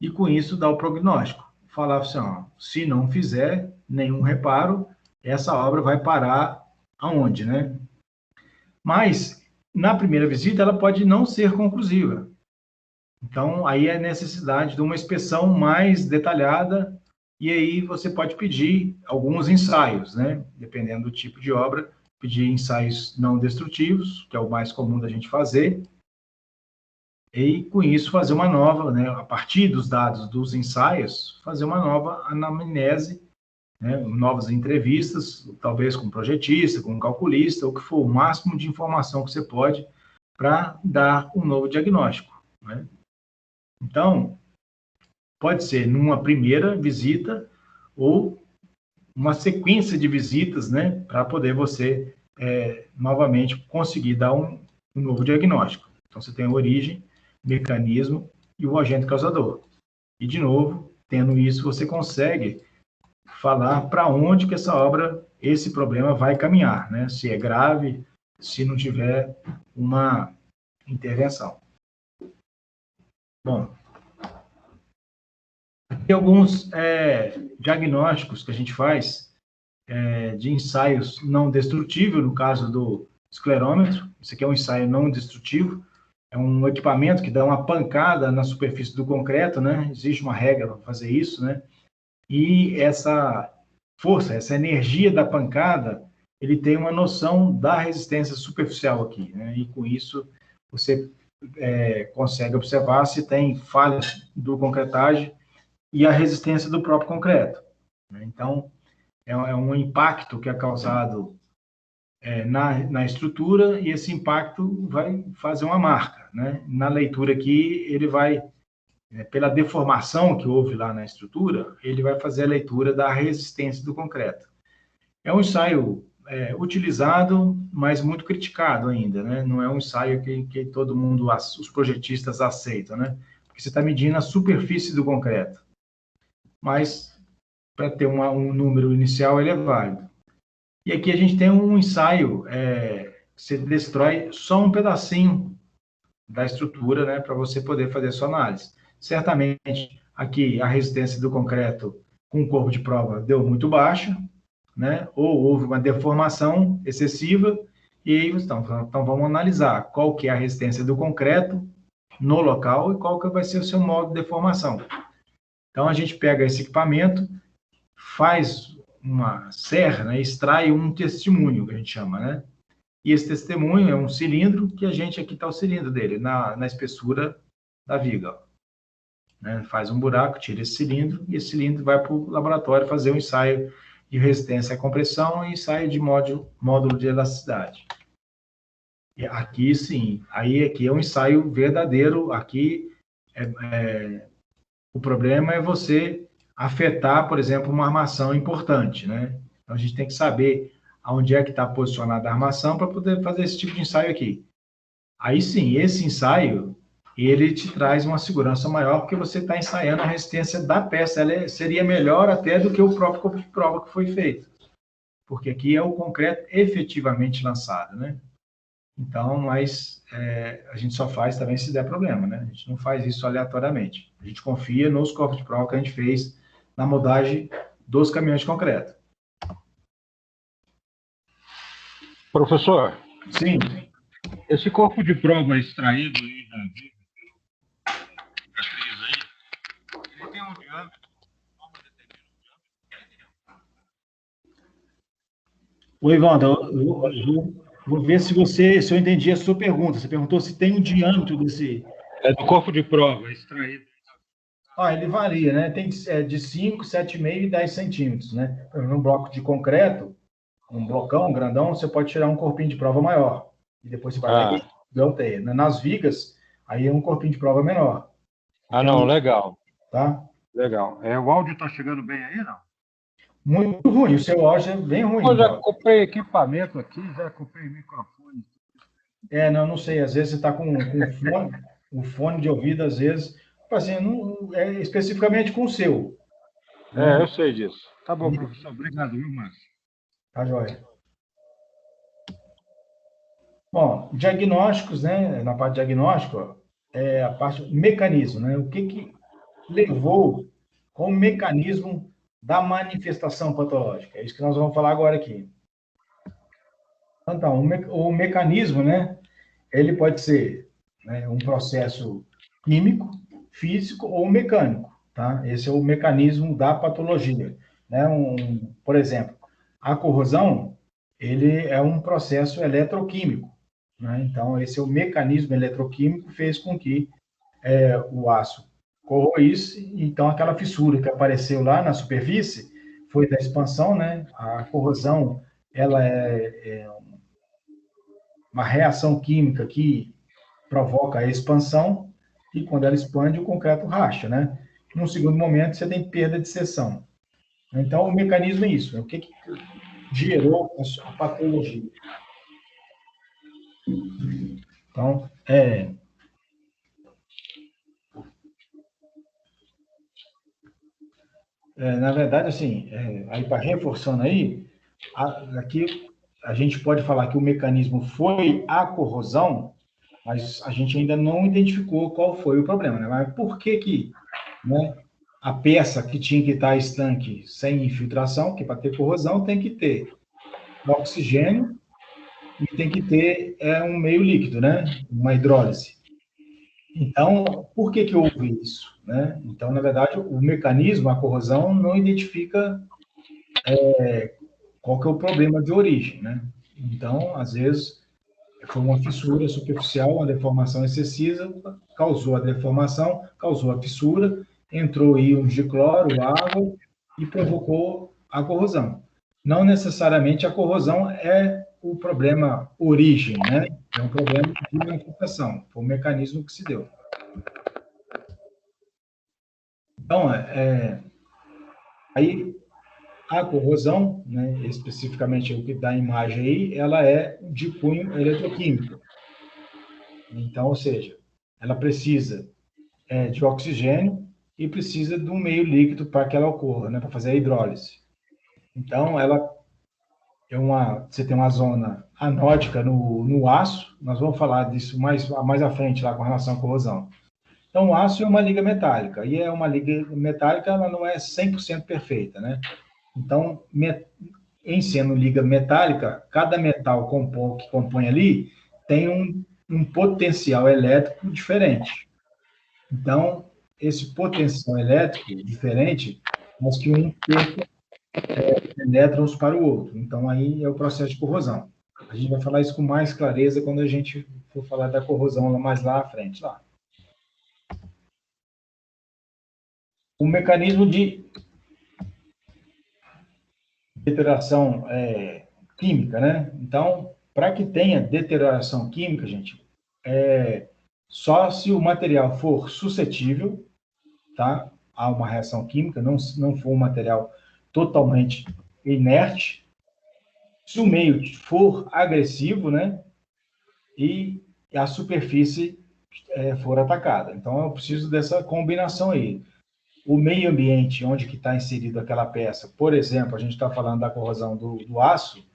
E com isso dá o prognóstico. Falar assim, ó, se não fizer nenhum reparo, essa obra vai parar aonde, né? Mas, na primeira visita, ela pode não ser conclusiva. Então, aí é necessidade de uma inspeção mais detalhada, e aí você pode pedir alguns ensaios, né? Dependendo do tipo de obra, pedir ensaios não destrutivos, que é o mais comum da gente fazer, e com isso fazer uma nova, né? A partir dos dados dos ensaios, fazer uma nova anamnese, né? Novas entrevistas, talvez com um projetista, com um calculista, o que for o máximo de informação que você pode para dar um novo diagnóstico, né? Então, pode ser numa primeira visita ou uma sequência de visitas, né, para poder você novamente conseguir dar um novo diagnóstico. Então, você tem a origem, mecanismo e o agente causador. E, de novo, tendo isso, você consegue falar para onde que esse problema vai caminhar, né? Se é grave, se não tiver uma intervenção. Bom, Tem alguns diagnósticos que a gente faz de ensaios não destrutíveis, no caso do esclerômetro. Esse aqui é um ensaio não destrutivo, é um equipamento que dá uma pancada na superfície do concreto, né? Existe uma regra para fazer isso, né? E essa força, essa energia da pancada, ele tem uma noção da resistência superficial aqui, né? E com isso você consegue observar se tem falhas do concretagem e a resistência do próprio concreto, né? Então, é um impacto que é causado na estrutura, e esse impacto vai fazer uma marca, né? Na leitura aqui, ele vai, pela deformação que houve lá na estrutura, ele vai fazer a leitura da resistência do concreto. É um ensaio utilizado, mas muito criticado ainda, né? Não é um ensaio que todo mundo, os projetistas aceitam, né? Porque você está medindo a superfície do concreto. Mas, para ter um número inicial, ele é válido. E aqui a gente tem um ensaio que você destrói só um pedacinho da estrutura, né, para você poder fazer a sua análise. Certamente, aqui, a resistência do concreto com o corpo de prova deu muito baixa, né, ou houve uma deformação excessiva, e aí, então vamos analisar qual que é a resistência do concreto no local e qual que vai ser o seu modo de deformação. Então, a gente pega esse equipamento, faz uma serra, né, extrai um testemunho, que a gente chama, né? E esse testemunho é um cilindro que aqui está o cilindro dele, na espessura da viga, ó, né? Faz um buraco, tira esse cilindro, e esse cilindro vai para o laboratório fazer um ensaio de resistência à compressão e ensaio de módulo de elasticidade. E aqui, sim, aqui é um ensaio verdadeiro. Aqui, o problema é você afetar, por exemplo, uma armação importante, né? Então, a gente tem que saber aonde é que está posicionada a armação para poder fazer esse tipo de ensaio aqui. Aí sim, esse ensaio, ele te traz uma segurança maior, porque você está ensaiando a resistência da peça. Ela seria melhor até do que o próprio corpo de prova que foi feito, porque aqui é o concreto efetivamente lançado, né? Então, mas a gente só faz também se der problema, né? A gente não faz isso aleatoriamente. A gente confia nos corpos de prova que a gente fez na moldagem dos caminhões de concreto.
Professor,
Sim.
esse corpo de prova extraído aí da cicatriz aí, ele tem um diâmetro.
Oi, Ivanda, eu vou ver se eu entendi a sua pergunta. Você perguntou se tem um diâmetro desse...
É do corpo de prova extraído.
Ele varia, né? Tem de 5, 7,5 e 10 centímetros, né? Num bloco de concreto, um blocão grandão, você pode tirar um corpinho de prova maior. E depois você vai lá e delteia. Nas vigas, aí é um corpinho de prova menor.
Então, não, legal.
Tá?
Legal. O áudio está chegando bem aí, não?
Muito ruim, o seu áudio é bem ruim.
Eu já comprei equipamento aqui, já comprei microfone.
Não sei, às vezes você está com o fone de ouvido, às vezes, assim, não, especificamente com o seu.
Eu sei disso. Tá bom, professor. Obrigado, viu, Márcio?
Tá joia. Bom, diagnósticos, né? Na parte de diagnóstico, a parte mecanismo, né? O que levou ao mecanismo da manifestação patológica? É isso que nós vamos falar agora aqui. Então, o mecanismo, né? Ele pode ser, né, um processo químico, físico ou mecânico, tá? Esse é o mecanismo da patologia, né? Por exemplo, a corrosão, ele é um processo eletroquímico, né? Então, esse é o mecanismo eletroquímico que fez com que o aço corroísse. Então, aquela fissura que apareceu lá na superfície foi da expansão, né? A corrosão, ela é uma reação química que provoca a expansão, e quando ela expande, o concreto racha, né? Num segundo momento, você tem perda de seção. Então, o mecanismo é isso. O que gerou a patologia? Então, na verdade, assim, aí para reforçando aí, aqui a gente pode falar que o mecanismo foi a corrosão, mas a gente ainda não identificou qual foi o problema, né? Mas por que, né? a peça que tinha que estar estanque sem infiltração, que para ter corrosão tem que ter oxigênio e tem que ter um meio líquido, né? Uma hidrólise. Então, por que houve isso? Né? Então, na verdade, o mecanismo, a corrosão, não identifica qual que é o problema de origem. Né? Então, às vezes, foi uma fissura superficial, uma deformação excessiva, causou a deformação, causou a fissura, entrou íons de cloro, água, e provocou a corrosão. Não necessariamente a corrosão é o problema origem, né? É um problema de manifestação, foi um mecanismo que se deu. Então, aí a corrosão, né, especificamente o que dá a imagem aí, ela é de cunho eletroquímico. Então, ou seja, ela precisa de oxigênio e precisa de um meio líquido para que ela ocorra, né, para fazer a hidrólise. Então, você tem uma zona anódica no aço, nós vamos falar disso mais à frente lá com relação à corrosão. Então, o aço é uma liga metálica, e é uma liga metálica, ela não é 100% perfeita, né? Então, em sendo liga metálica, cada metal que compõe ali tem um potencial elétrico diferente. Então, esse potencial elétrico diferente faz que um perca elétrons para o outro. Então, aí é o processo de corrosão. A gente vai falar isso com mais clareza quando a gente for falar da corrosão mais lá à frente. Lá. O mecanismo de deterioração química, né? Então, para que tenha deterioração química, gente, só se o material for suscetível, tá, a uma reação química, não for um material totalmente inerte, se o meio for agressivo, né, e a superfície for atacada. Então, eu preciso dessa combinação aí. O meio ambiente onde que está inserido aquela peça, por exemplo, a gente está falando da corrosão do aço,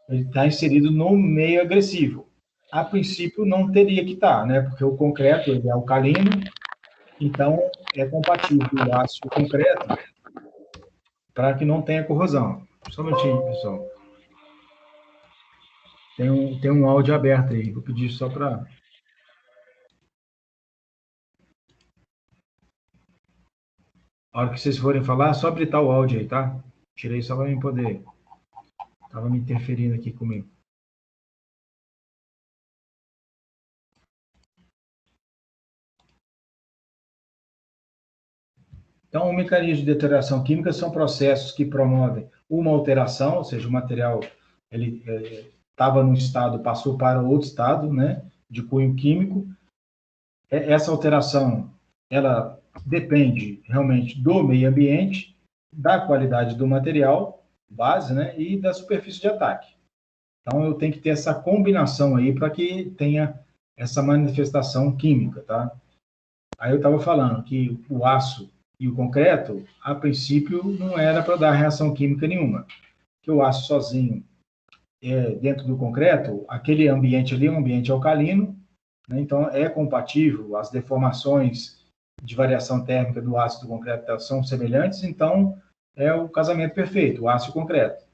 ele está inserido no meio agressivo. A princípio, não teria que estar, né? Porque o concreto ele é alcalino, então é compatível o aço e o concreto para que não tenha corrosão. Só um minutinho, pessoal. Tem um áudio aberto aí, vou pedir só para... A hora que vocês forem falar, só habilitar o áudio aí, tá? Tirei só para mim poder... Estava me interferindo aqui comigo. Então, o mecanismo de deterioração química são processos que promovem uma alteração, ou seja, o material ele estava num estado, passou para outro estado, né, de cunho químico. Essa alteração, ela depende realmente do meio ambiente, da qualidade do material base, né, e da superfície de ataque. Então, eu tenho que ter essa combinação aí para que tenha essa manifestação química, tá? Aí eu estava falando que o aço e o concreto, a princípio, não era para dar reação química nenhuma. Que o aço sozinho, dentro do concreto, aquele ambiente ali é um ambiente alcalino, né? Então é compatível, as deformações de variação térmica do aço e do concreto são semelhantes, então é o casamento perfeito, o aço e o concreto.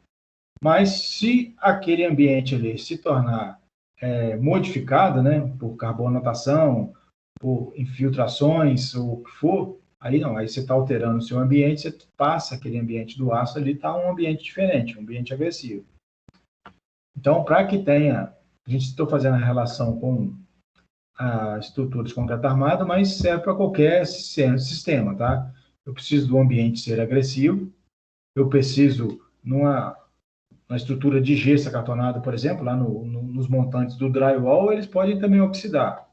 Mas se aquele ambiente ali se tornar modificado, né, por carbonatação, por infiltrações ou o que for, aí não, aí você está alterando o seu ambiente, você passa aquele ambiente do aço ali, está um ambiente diferente, um ambiente agressivo. Então, para que tenha, a gente está fazendo a relação com a estrutura de concreto armado, mas serve para qualquer sistema, tá? Eu preciso do ambiente ser agressivo, eu preciso, numa estrutura de gesso acartonado, por exemplo, lá nos montantes do drywall, eles podem também oxidar.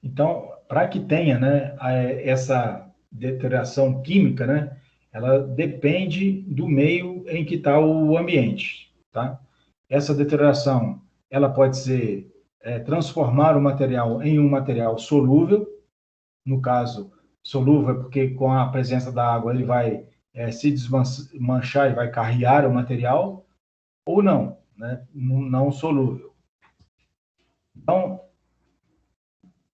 Então, para que tenha, né, essa deterioração química, né, ela depende do meio em que está o ambiente, tá? Essa deterioração, ela pode ser transformar o material em um material solúvel, no caso, solúvel é porque com a presença da água ele vai se desmanchar e vai carrear o material, ou não, né, não solúvel. Então,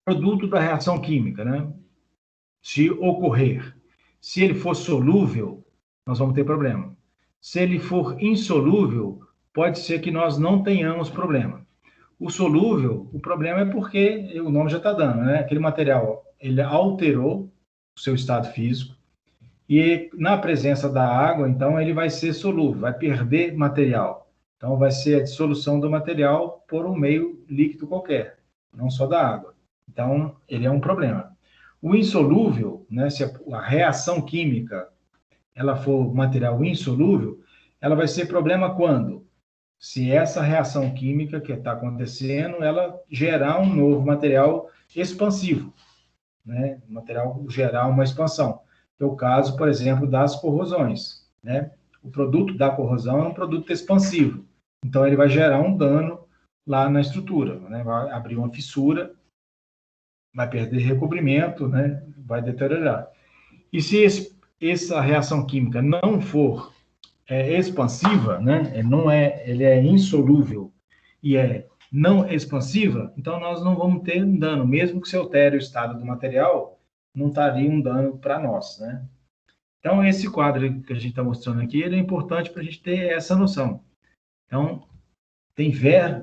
produto da reação química, né? Se ocorrer, se ele for solúvel, nós vamos ter problema. Se ele for insolúvel, pode ser que nós não tenhamos problema. O solúvel, o problema é porque o nome já está dando, né? Aquele material, ele alterou o seu estado físico e na presença da água, então ele vai ser solúvel, vai perder material. Então vai ser a dissolução do material por um meio líquido qualquer, não só da água. Então ele é um problema. O insolúvel, né, se a reação química ela for material insolúvel, ela vai ser problema quando? Se essa reação química que está acontecendo, ela gerar um novo material expansivo, né? O material gerar uma expansão. Que é o caso, por exemplo, das corrosões, né? O produto da corrosão é um produto expansivo. Então, ele vai gerar um dano lá na estrutura, né? Vai abrir uma fissura, vai perder recobrimento, né? Vai deteriorar. E se essa reação química não for expansiva, né? Ele é insolúvel e é não expansiva, então nós não vamos ter um dano, mesmo que se altere o estado do material, não estaria um dano para nós, né? Então esse quadro que a gente está mostrando aqui, ele é importante para a gente ter essa noção. Então tem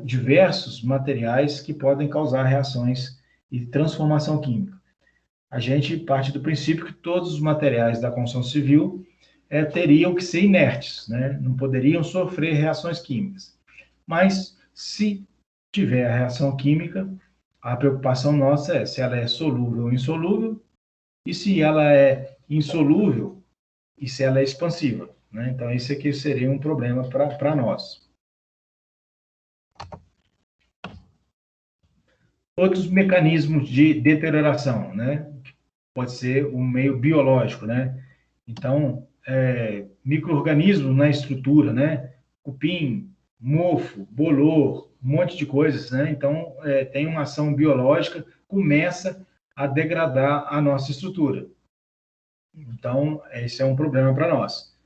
diversos materiais que podem causar reações e transformação química. A gente parte do princípio que todos os materiais da construção civil teriam que ser inertes, né? Não poderiam sofrer reações químicas. Mas, se tiver a reação química, a preocupação nossa é se ela é solúvel ou insolúvel, e se ela é insolúvel, e se ela é expansiva, né? Então, esse aqui seria um problema para nós. Outros mecanismos de deterioração, né? Pode ser um meio biológico, né? Então, micro-organismos na estrutura, né? Cupim, mofo, bolor, um monte de coisas, né? Então, tem uma ação biológica, começa a degradar a nossa estrutura. Então, esse é um problema para nós,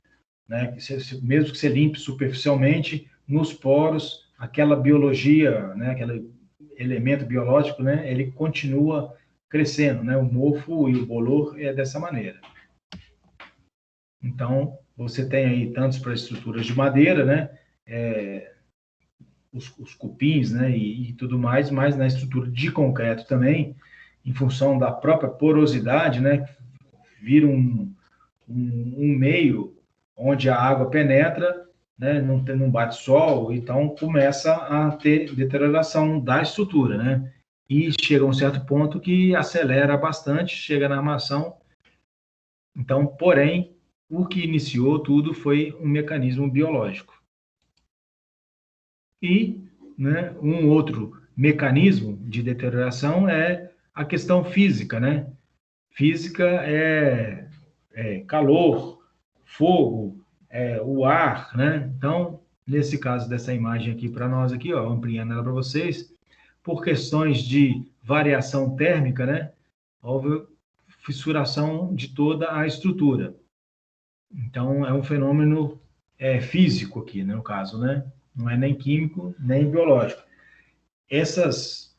né? Mesmo que você limpe superficialmente, nos poros, aquela biologia, né? Aquele elemento biológico, né? Ele continua crescendo, né? O mofo e o bolor é dessa maneira. Então, você tem aí tantos para estruturas de madeira, né? Os cupins, né? E tudo mais, mas na estrutura de concreto também, em função da própria porosidade, né? Vira um meio onde a água penetra, né? Não bate sol, então começa a ter deterioração da estrutura, né? E chega a um certo ponto que acelera bastante, chega na armação. Então, porém, o que iniciou tudo foi um mecanismo biológico. E, né, um outro mecanismo de deterioração é a questão física, né? Física é calor, fogo, o ar, né? Então, nesse caso dessa imagem aqui para nós aqui, ó, ampliando ela para vocês, por questões de variação térmica, né? Houve fissuração de toda a estrutura. Então, é um fenômeno físico aqui, né, no caso, né? Não é nem químico, nem biológico. Essas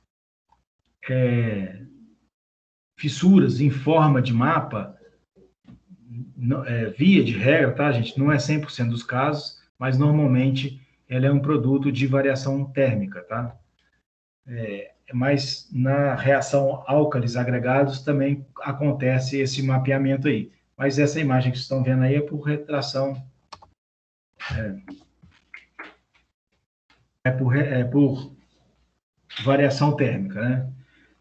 fissuras em forma de mapa, via de regra, tá, gente? Não é 100% dos casos, mas normalmente ela é um produto de variação térmica, tá? Mas na reação álcalis agregados também acontece esse mapeamento aí. Mas essa imagem que vocês estão vendo aí é por retração, por variação térmica, né?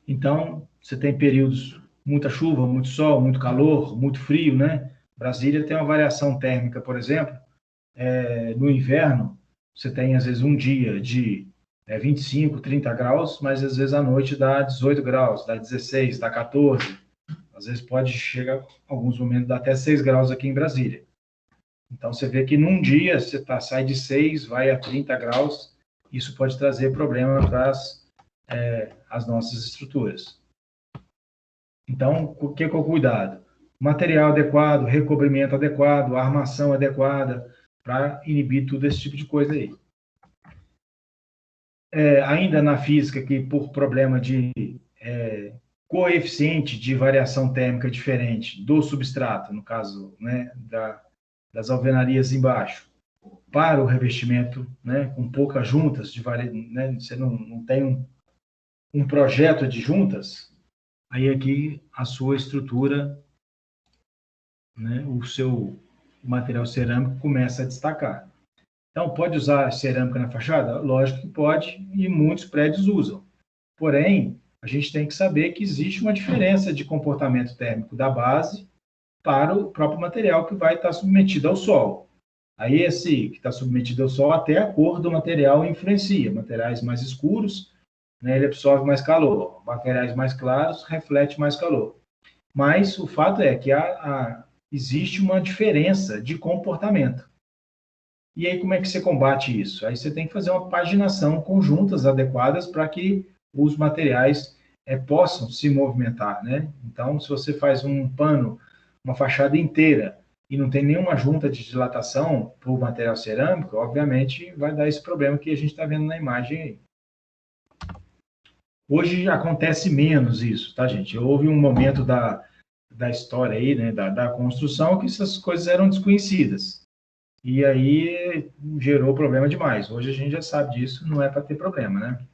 Então, você tem períodos, muita chuva, muito sol, muito calor, muito frio, né? Brasília tem uma variação térmica, por exemplo, no inverno, você tem, às vezes, um dia de 25, 30 graus, mas, às vezes, à noite dá 18 graus, dá 16, dá 14. Às vezes pode chegar, alguns momentos, dá até 6 graus aqui em Brasília. Então, você vê que num dia você sai de 6, vai a 30 graus, isso pode trazer problema para as nossas estruturas. Então, o que é o cuidado? Material adequado, recobrimento adequado, armação adequada, para inibir tudo esse tipo de coisa aí. ainda na física, que por problema de coeficiente de variação térmica diferente do substrato, no caso, né, das alvenarias embaixo, para o revestimento, né, com poucas juntas, né, você não tem um projeto de juntas, aí aqui a sua estrutura, né, o seu material cerâmico começa a destacar. Então, pode usar cerâmica na fachada? Lógico que pode, e muitos prédios usam. Porém, a gente tem que saber que existe uma diferença de comportamento térmico da base para o próprio material que vai estar submetido ao sol. Aí, esse que está submetido ao sol, até a cor do material influencia. Materiais mais escuros, né, ele absorve mais calor. Materiais mais claros, reflete mais calor. Mas o fato é que existe uma diferença de comportamento. E aí, como é que você combate isso? Aí você tem que fazer uma paginação com juntas adequadas para que os materiais possam se movimentar, né? Então, se você faz um pano, uma fachada inteira, e não tem nenhuma junta de dilatação para o material cerâmico, obviamente vai dar esse problema que a gente está vendo na imagem aí. Hoje acontece menos isso, tá, gente? Houve um momento da história aí, né, da construção, que essas coisas eram desconhecidas. E aí gerou problema demais. Hoje a gente já sabe disso, não é para ter problema, né?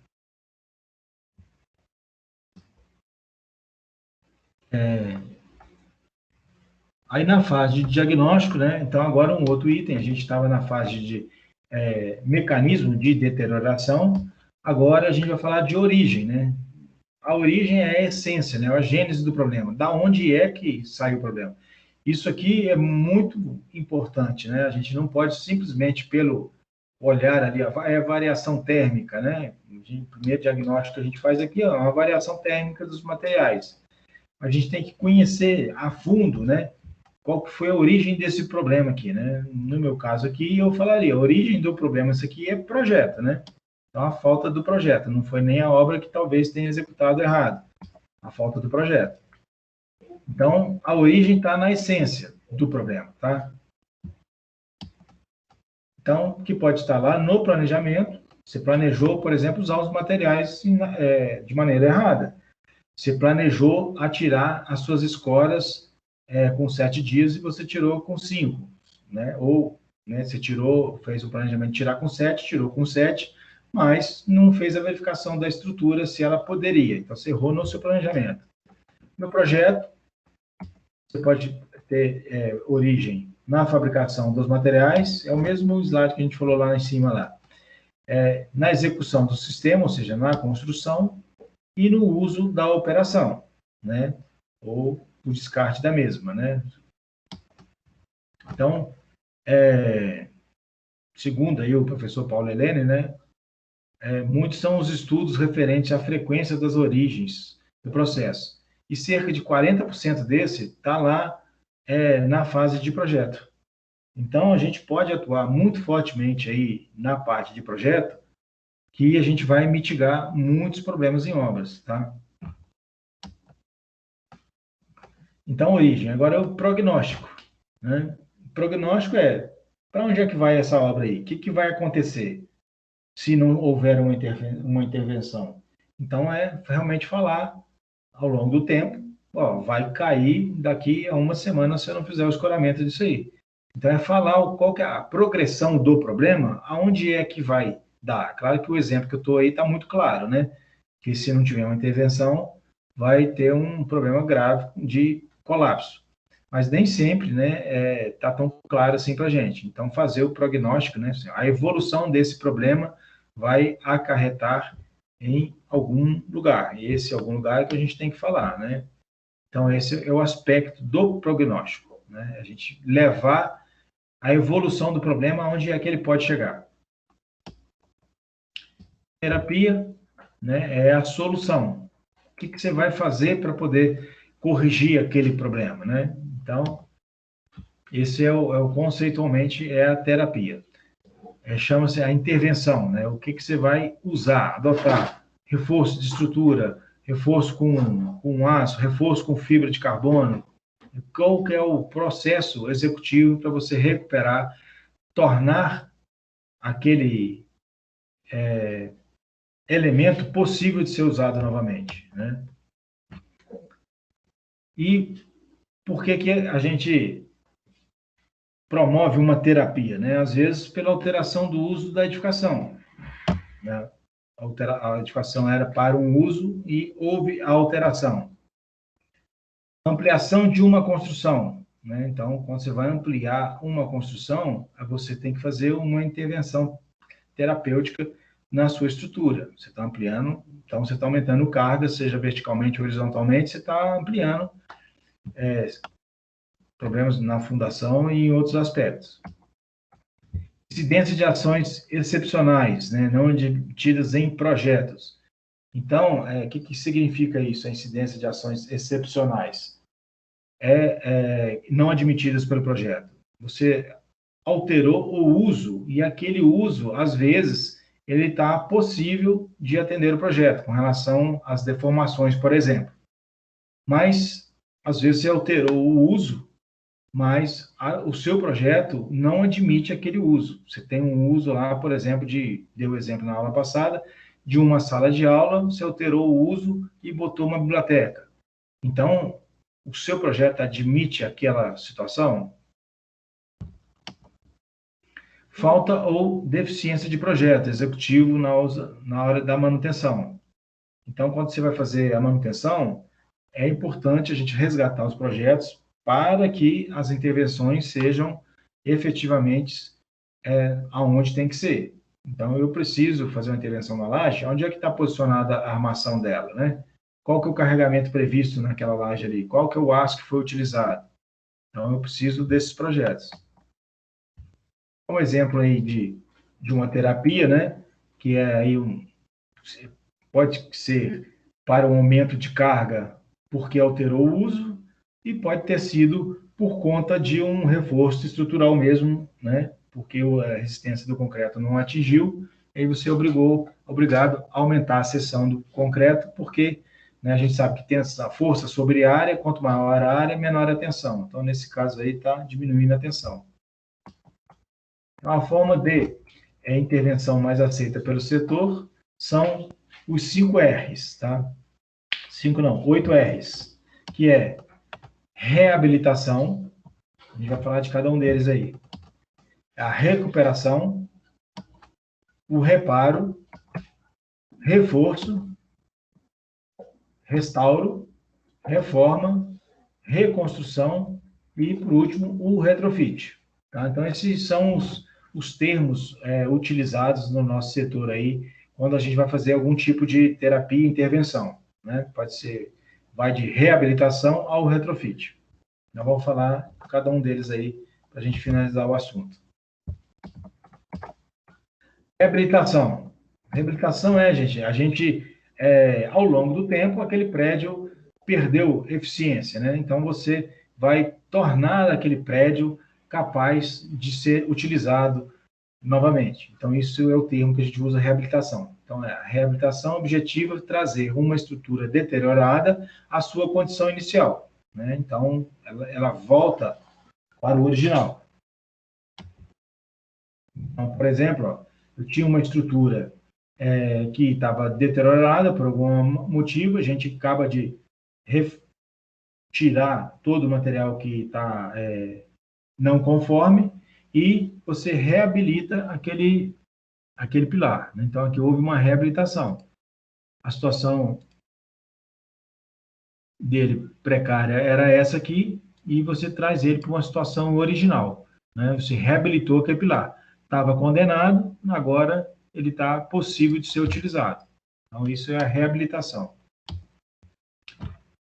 Aí na fase de diagnóstico, né? Então agora um outro item, a gente estava na fase de mecanismo de deterioração, agora a gente vai falar de origem, né? A origem é a essência, né? A gênese do problema. Da onde é que sai o problema? Isso aqui é muito importante, né? A gente não pode simplesmente pelo olhar ali, a variação térmica, né? O primeiro diagnóstico que a gente faz aqui é uma variação térmica dos materiais. A gente tem que conhecer a fundo, né? Qual que foi a origem desse problema aqui, né? No meu caso aqui, eu falaria, a origem do problema, isso aqui é projeto, né? Então, a falta do projeto, não foi nem a obra que talvez tenha executado errado, a falta do projeto. Então, a origem está na essência do problema, tá? Então, que pode estar lá no planejamento, você planejou, por exemplo, usar os materiais de maneira errada. Você planejou atirar as suas escoras com 7 dias e você tirou com 5, né? Ou você fez o planejamento de tirar com 7, tirou com 7, mas não fez a verificação da estrutura se ela poderia. Então, você errou no seu planejamento. No projeto, você pode ter origem na fabricação dos materiais, é o mesmo slide que a gente falou lá em cima, lá. Na execução do sistema, ou seja, na construção, e no uso da operação, né? Ou o descarte da mesma, né? Então, segundo aí o professor Paulo Helene, né? Muitos são os estudos referentes à frequência das origens do processo. E cerca de 40% desse está lá na fase de projeto. Então, a gente pode atuar muito fortemente aí na parte de projeto, que a gente vai mitigar muitos problemas em obras, tá? Então, origem. Agora, o prognóstico, né? O prognóstico para onde é que vai essa obra aí? O que vai acontecer se não houver uma intervenção? Então, realmente falar ao longo do tempo, vai cair daqui a uma semana se eu não fizer o escoramento disso aí. Então, falar qual que é a progressão do problema, aonde é que vai dar. Claro que o exemplo que eu estou aí está muito claro, né? Que se não tiver uma intervenção, vai ter um problema grave de colapso. Mas nem sempre, né, tá tão claro assim para a gente. Então, fazer o prognóstico, né? A evolução desse problema vai acarretar em algum lugar. E esse algum lugar é que a gente tem que falar, né? Então, esse é o aspecto do prognóstico, né? A gente levar a evolução do problema aonde é que ele pode chegar. Terapia, né, é a solução. O que você vai fazer para poder corrigir aquele problema, né? Então, esse conceitualmente é a terapia. Chama-se a intervenção, né? O que você vai usar, adotar? Reforço de estrutura, reforço com aço, reforço com fibra de carbono. Qual que é o processo executivo para você recuperar, tornar aquele elemento possível de ser usado novamente, né? E por que que a gente promove uma terapia, né? Às vezes pela alteração do uso da edificação, né? A edificação era para um uso e houve a alteração. Ampliação de uma construção, né? Então, quando você vai ampliar uma construção, você tem que fazer uma intervenção terapêutica na sua estrutura. Você está ampliando, então você está aumentando carga, seja verticalmente ou horizontalmente, você está ampliando problemas na fundação e em outros aspectos. Incidência de ações excepcionais, né, não admitidas em projetos. Então, o que significa isso, a incidência de ações excepcionais? Não admitidas pelo projeto. Você alterou o uso, e aquele uso, às vezes, ele está possível de atender o projeto, com relação às deformações, por exemplo. Mas, às vezes, você alterou o uso, mas o seu projeto não admite aquele uso. Você tem um uso lá, por exemplo, deu o exemplo na aula passada, de uma sala de aula, você alterou o uso e botou uma biblioteca. Então, o seu projeto admite aquela situação? Falta ou deficiência de projeto executivo na hora da manutenção. Então, quando você vai fazer a manutenção, é importante a gente resgatar os projetos para que as intervenções sejam efetivamente aonde tem que ser. Então, eu preciso fazer uma intervenção na laje, onde é que está posicionada a armação dela, né? Qual que é o carregamento previsto naquela laje ali? Qual que é o aço que foi utilizado? Então, eu preciso desses projetos. Um exemplo aí de uma terapia, né? Que é aí pode ser para um aumento de carga porque alterou o uso e pode ter sido por conta de um reforço estrutural mesmo, né? Porque a resistência do concreto não atingiu, e aí você é obrigado a aumentar a seção do concreto, porque, né, a gente sabe que tem essa força sobre a área, quanto maior a área, menor a tensão. Então, nesse caso aí, está diminuindo a tensão. Uma forma de intervenção mais aceita pelo setor são os 5 R's, tá? 5 não, 8 R's, que é reabilitação, a gente vai falar de cada um deles aí. A recuperação, o reparo, reforço, restauro, reforma, reconstrução e, por último, o retrofit. Tá? Então, esses são os termos utilizados no nosso setor aí, quando a gente vai fazer algum tipo de terapia e intervenção, né? Pode ser, vai de reabilitação ao retrofit. Nós vamos falar cada um deles aí, para a gente finalizar o assunto. Reabilitação. Reabilitação gente, a gente, ao longo do tempo, aquele prédio perdeu eficiência, né? Então, você vai tornar aquele prédio capaz de ser utilizado novamente. Então, isso é o termo que a gente usa, reabilitação. Então, a reabilitação objetiva é trazer uma estrutura deteriorada à sua condição inicial, né? Então, ela volta para o original. Então, por exemplo, ó, eu tinha uma estrutura que estava deteriorada por algum motivo, a gente acaba de tirar todo o material que está não conforme e você reabilita aquele pilar, né? Então, aqui houve uma reabilitação. A situação dele precária era essa aqui e você traz ele para uma situação original, né? Você reabilitou aquele pilar. Estava condenado, agora ele está possível de ser utilizado. Então, isso é a reabilitação.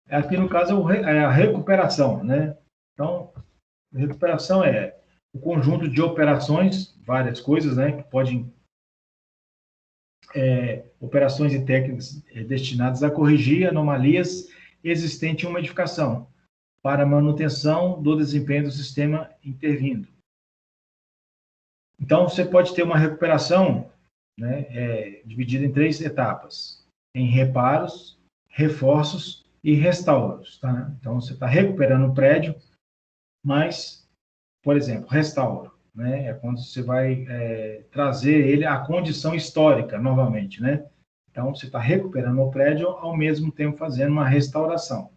Aqui, no caso, é a recuperação, né? Então, a recuperação é um conjunto de operações, várias coisas, né? Que podem... operações e técnicas destinadas a corrigir anomalias existentes em uma edificação, para manutenção do desempenho do sistema intervindo. Então, você pode ter uma recuperação, né, dividida em 3 etapas, em reparos, reforços e restauros. Tá? Então, você está recuperando o prédio, mas, por exemplo, restauro, né, é quando você vai trazer ele à condição histórica novamente, né? Então, você está recuperando o prédio ao mesmo tempo fazendo uma restauração.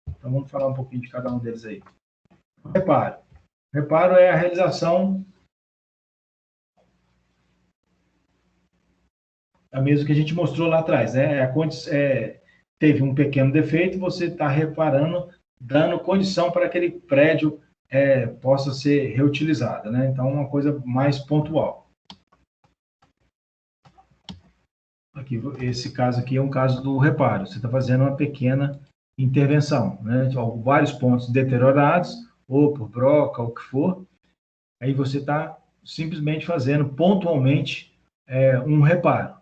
Então, vamos falar um pouquinho de cada um deles aí. Reparo. Reparo é a realização, a mesma que a gente mostrou lá atrás, né? Teve um pequeno defeito, você está reparando, dando condição para aquele prédio possa ser reutilizado, né? Então, uma coisa mais pontual. Aqui, esse caso aqui é um caso do reparo. Você está fazendo uma pequena intervenção, né? Então, vários pontos deteriorados, ou por broca, ou o que for. Aí você está simplesmente fazendo pontualmente um reparo.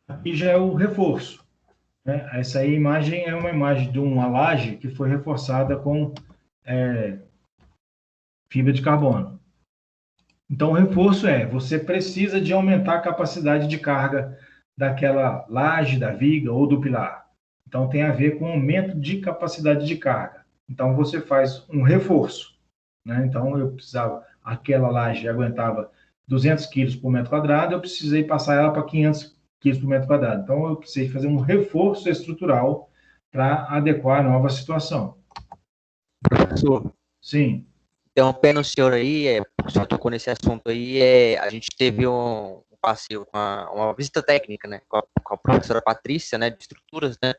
Aqui já é o reforço, né? Essa aí, imagem é uma imagem de uma laje que foi reforçada com fibra de carbono. Então, o reforço você precisa de aumentar a capacidade de carga daquela laje, da viga ou do pilar. Então, tem a ver com aumento de capacidade de carga. Então, você faz um reforço, né? Então, eu precisava, aquela laje aguentava 200 quilos por metro quadrado, eu precisei passar ela para 500 quilos por metro quadrado. Então, eu precisei fazer um reforço estrutural para adequar a nova situação.
Professor,
Sim.
interrompendo o senhor aí, o senhor tocou nesse assunto aí, a gente teve um passeio, uma visita técnica, né, com a professora Patrícia, né, de estruturas, né,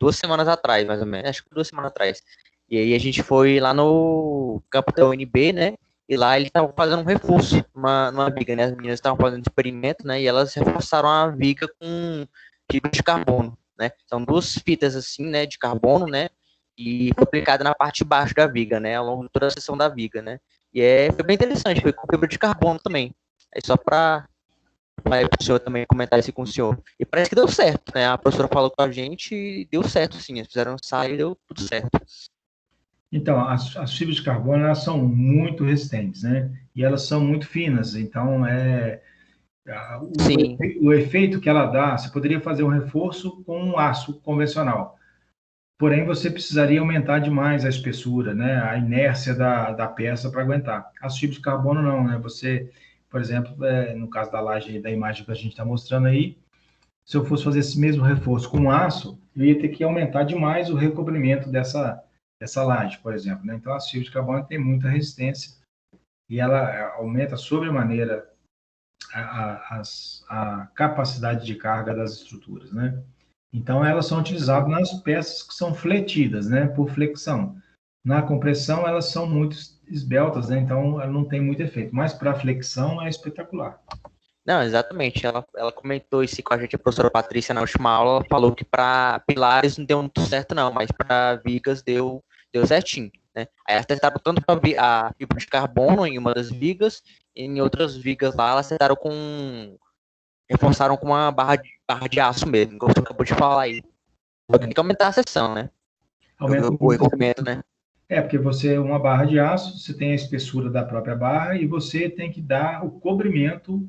2 semanas atrás, mais ou menos, acho que 2 semanas atrás. E aí a gente foi lá no campo da UNB, né, e lá eles estavam fazendo um reforço numa viga, né, as meninas estavam fazendo experimento, né, e elas reforçaram a viga com fibra de carbono, né, são 2 fitas assim, né, de carbono, né, e foi aplicada na parte de baixo da viga, né, ao longo de toda a seção da viga, né, e foi bem interessante, foi com fibra de carbono também, aí só para o senhor também comentar isso com o senhor, e parece que deu certo, né, a professora falou com a gente e deu certo sim, eles fizeram um ensaio e deu tudo certo.
Então, as fibras de carbono, elas são muito resistentes, né, e elas são muito finas, então
Sim.
o efeito que ela dá, você poderia fazer um reforço com um aço convencional. Porém, você precisaria aumentar demais a espessura, né? A inércia da peça para aguentar. As fibras de carbono não, né? Você, por exemplo, no caso da laje, da imagem que a gente está mostrando aí, se eu fosse fazer esse mesmo reforço com aço, eu ia ter que aumentar demais o recobrimento dessa laje, por exemplo, né? Então, as fibras de carbono têm muita resistência e ela aumenta sobremaneira a capacidade de carga das estruturas, né? Então, elas são utilizadas nas peças que são fletidas, né, por flexão. Na compressão, elas são muito esbeltas, né, então ela não tem muito efeito. Mas para flexão é espetacular.
Não, exatamente. Ela comentou isso com a gente, a professora Patrícia, na última aula. Ela falou que para pilares não deu muito certo, não, mas para vigas deu certinho, né? Aí elas testaram tanto a fibra de carbono em uma das vigas, e em outras vigas lá, elas testaram reforçaram com uma barra de aço mesmo, como você acabou de falar aí. Tem que aumentar a seção, né? O recobrimento, né?
Porque você, uma barra de aço, você tem a espessura da própria barra e você tem que dar o cobrimento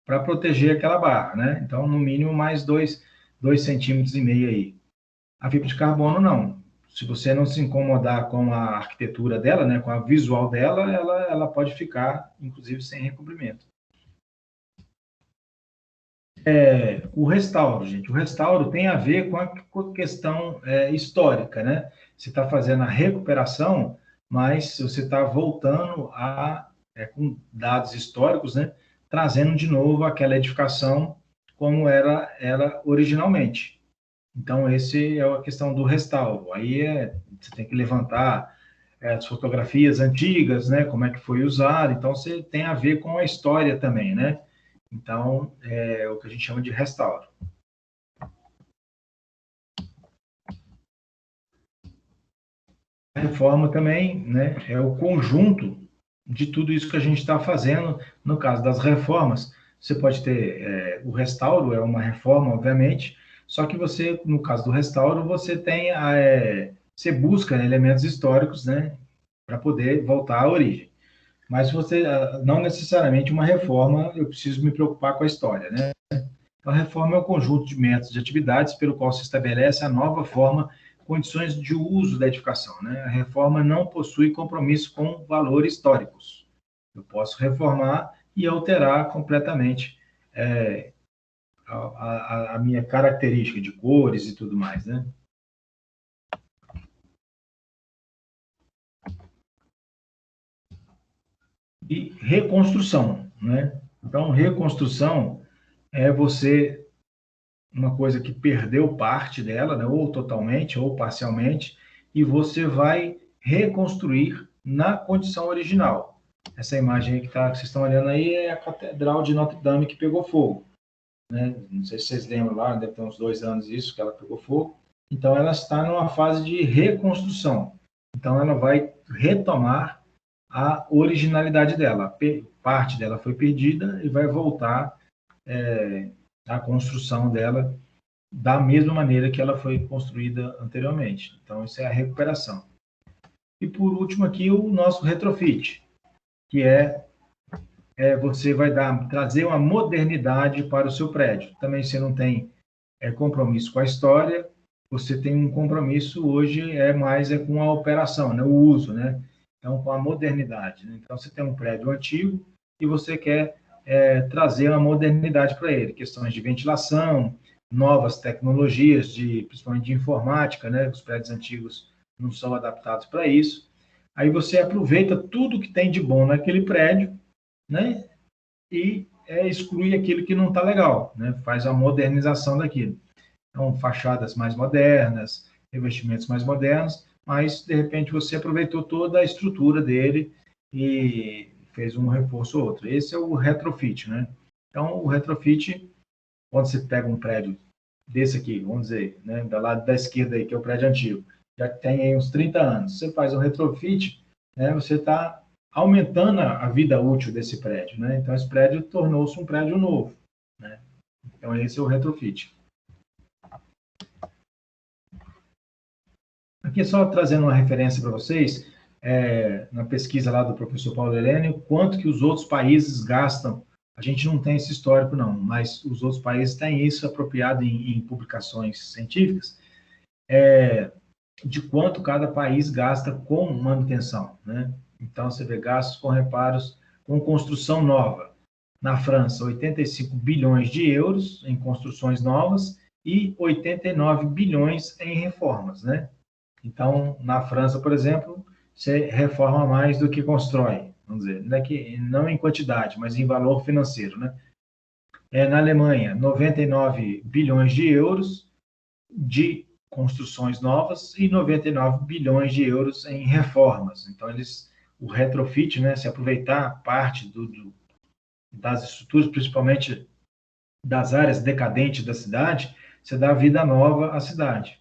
para proteger aquela barra, né? Então, no mínimo, mais 2,5 centímetros aí. A fibra de carbono, não. Se você não se incomodar com a arquitetura dela, né, com a visual dela, ela pode ficar, inclusive, sem recobrimento. O restauro, gente. O restauro tem a ver com a questão histórica, né? Você está fazendo a recuperação, mas você está voltando com dados históricos, né? Trazendo de novo aquela edificação como era originalmente. Então, esse é a questão do restauro. Aí você tem que levantar as fotografias antigas, né? Como é que foi usado. Então, você tem a ver com a história também, né? Então, é o que a gente chama de restauro. A reforma também, né, é o conjunto de tudo isso que a gente está fazendo. No caso das reformas, você pode ter o restauro, é uma reforma, obviamente, só que você, no caso do restauro, você tem você busca, né, elementos históricos, né, para poder voltar à origem. Mas você, não necessariamente uma reforma, eu preciso me preocupar com a história, né? A reforma é um conjunto de métodos e atividades pelo qual se estabelece a nova forma, condições de uso da edificação, né? A reforma não possui compromisso com valores históricos. Eu posso reformar e alterar completamente a minha característica de cores e tudo mais, né? E reconstrução, né? Então, reconstrução é você, uma coisa que perdeu parte dela, né? Ou totalmente, ou parcialmente, e você vai reconstruir na condição original. Essa imagem aí que vocês estão olhando aí é a Catedral de Notre Dame que pegou fogo, né? Não sei se vocês lembram lá, deve ter uns 2 anos isso, que ela pegou fogo. Então, ela está numa fase de reconstrução. Então, ela vai retomar a originalidade dela. Parte dela foi perdida e vai voltar a construção dela da mesma maneira que ela foi construída anteriormente. Então, isso é a recuperação. E, por último, aqui, o nosso retrofit, que você vai trazer uma modernidade para o seu prédio. Também você não tem compromisso com a história, você tem um compromisso hoje mais com a operação, né? O uso, né? Então, com a modernidade. Né? Então, você tem um prédio antigo e você quer trazer uma modernidade para ele. Questões de ventilação, novas tecnologias, principalmente de informática, né? Os prédios antigos não são adaptados para isso. Aí você aproveita tudo que tem de bom naquele prédio, né? E exclui aquilo que não está legal, né? Faz a modernização daquilo. Então, fachadas mais modernas, revestimentos mais modernos, mas, de repente, você aproveitou toda a estrutura dele e fez um reforço ou outro. Esse é o retrofit, né? Então, o retrofit, quando você pega um prédio desse aqui, vamos dizer, né, do lado da esquerda aí, que é o prédio antigo, já tem aí uns 30 anos, você faz um retrofit, né, você está aumentando a vida útil desse prédio, né? Então, esse prédio tornou-se um prédio novo, né? Então, esse é o retrofit. Aqui só trazendo uma referência para vocês, na pesquisa lá do professor Paulo Helênio, quanto que os outros países gastam. A gente não tem esse histórico, não, mas os outros países têm isso apropriado em publicações científicas, de quanto cada país gasta com manutenção, né? Então, você vê gastos com reparos, com construção nova. Na França, 85 bilhões de euros em construções novas e 89 bilhões em reformas, né? Então, na França, por exemplo, você reforma mais do que constrói, vamos dizer, não em quantidade, mas em valor financeiro, né? Na Alemanha, 99 bilhões de euros de construções novas e 99 bilhões de euros em reformas. Então, o retrofit, né, se aproveitar parte das estruturas, principalmente das áreas decadentes da cidade, você dá vida nova à cidade.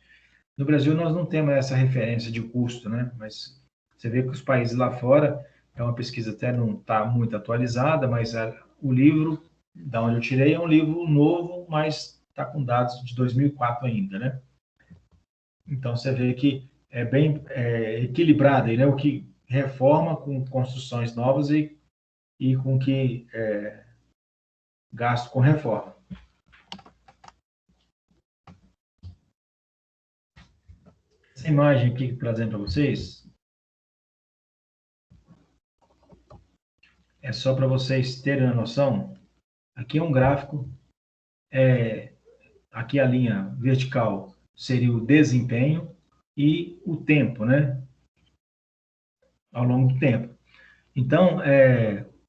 No Brasil, nós não temos essa referência de custo, né? Mas você vê que os países lá fora, é uma pesquisa até não está muito atualizada, mas o livro, da onde eu tirei, é um livro novo, mas está com dados de 2004 ainda, né? Então, você vê que é bem equilibrado aí, né? O que reforma com construções novas e com que gasto com reforma. Essa imagem aqui, trazendo para vocês, é só para vocês terem a noção. Aqui é um gráfico, aqui a linha vertical seria o desempenho e o tempo, né? Ao longo do tempo. Então,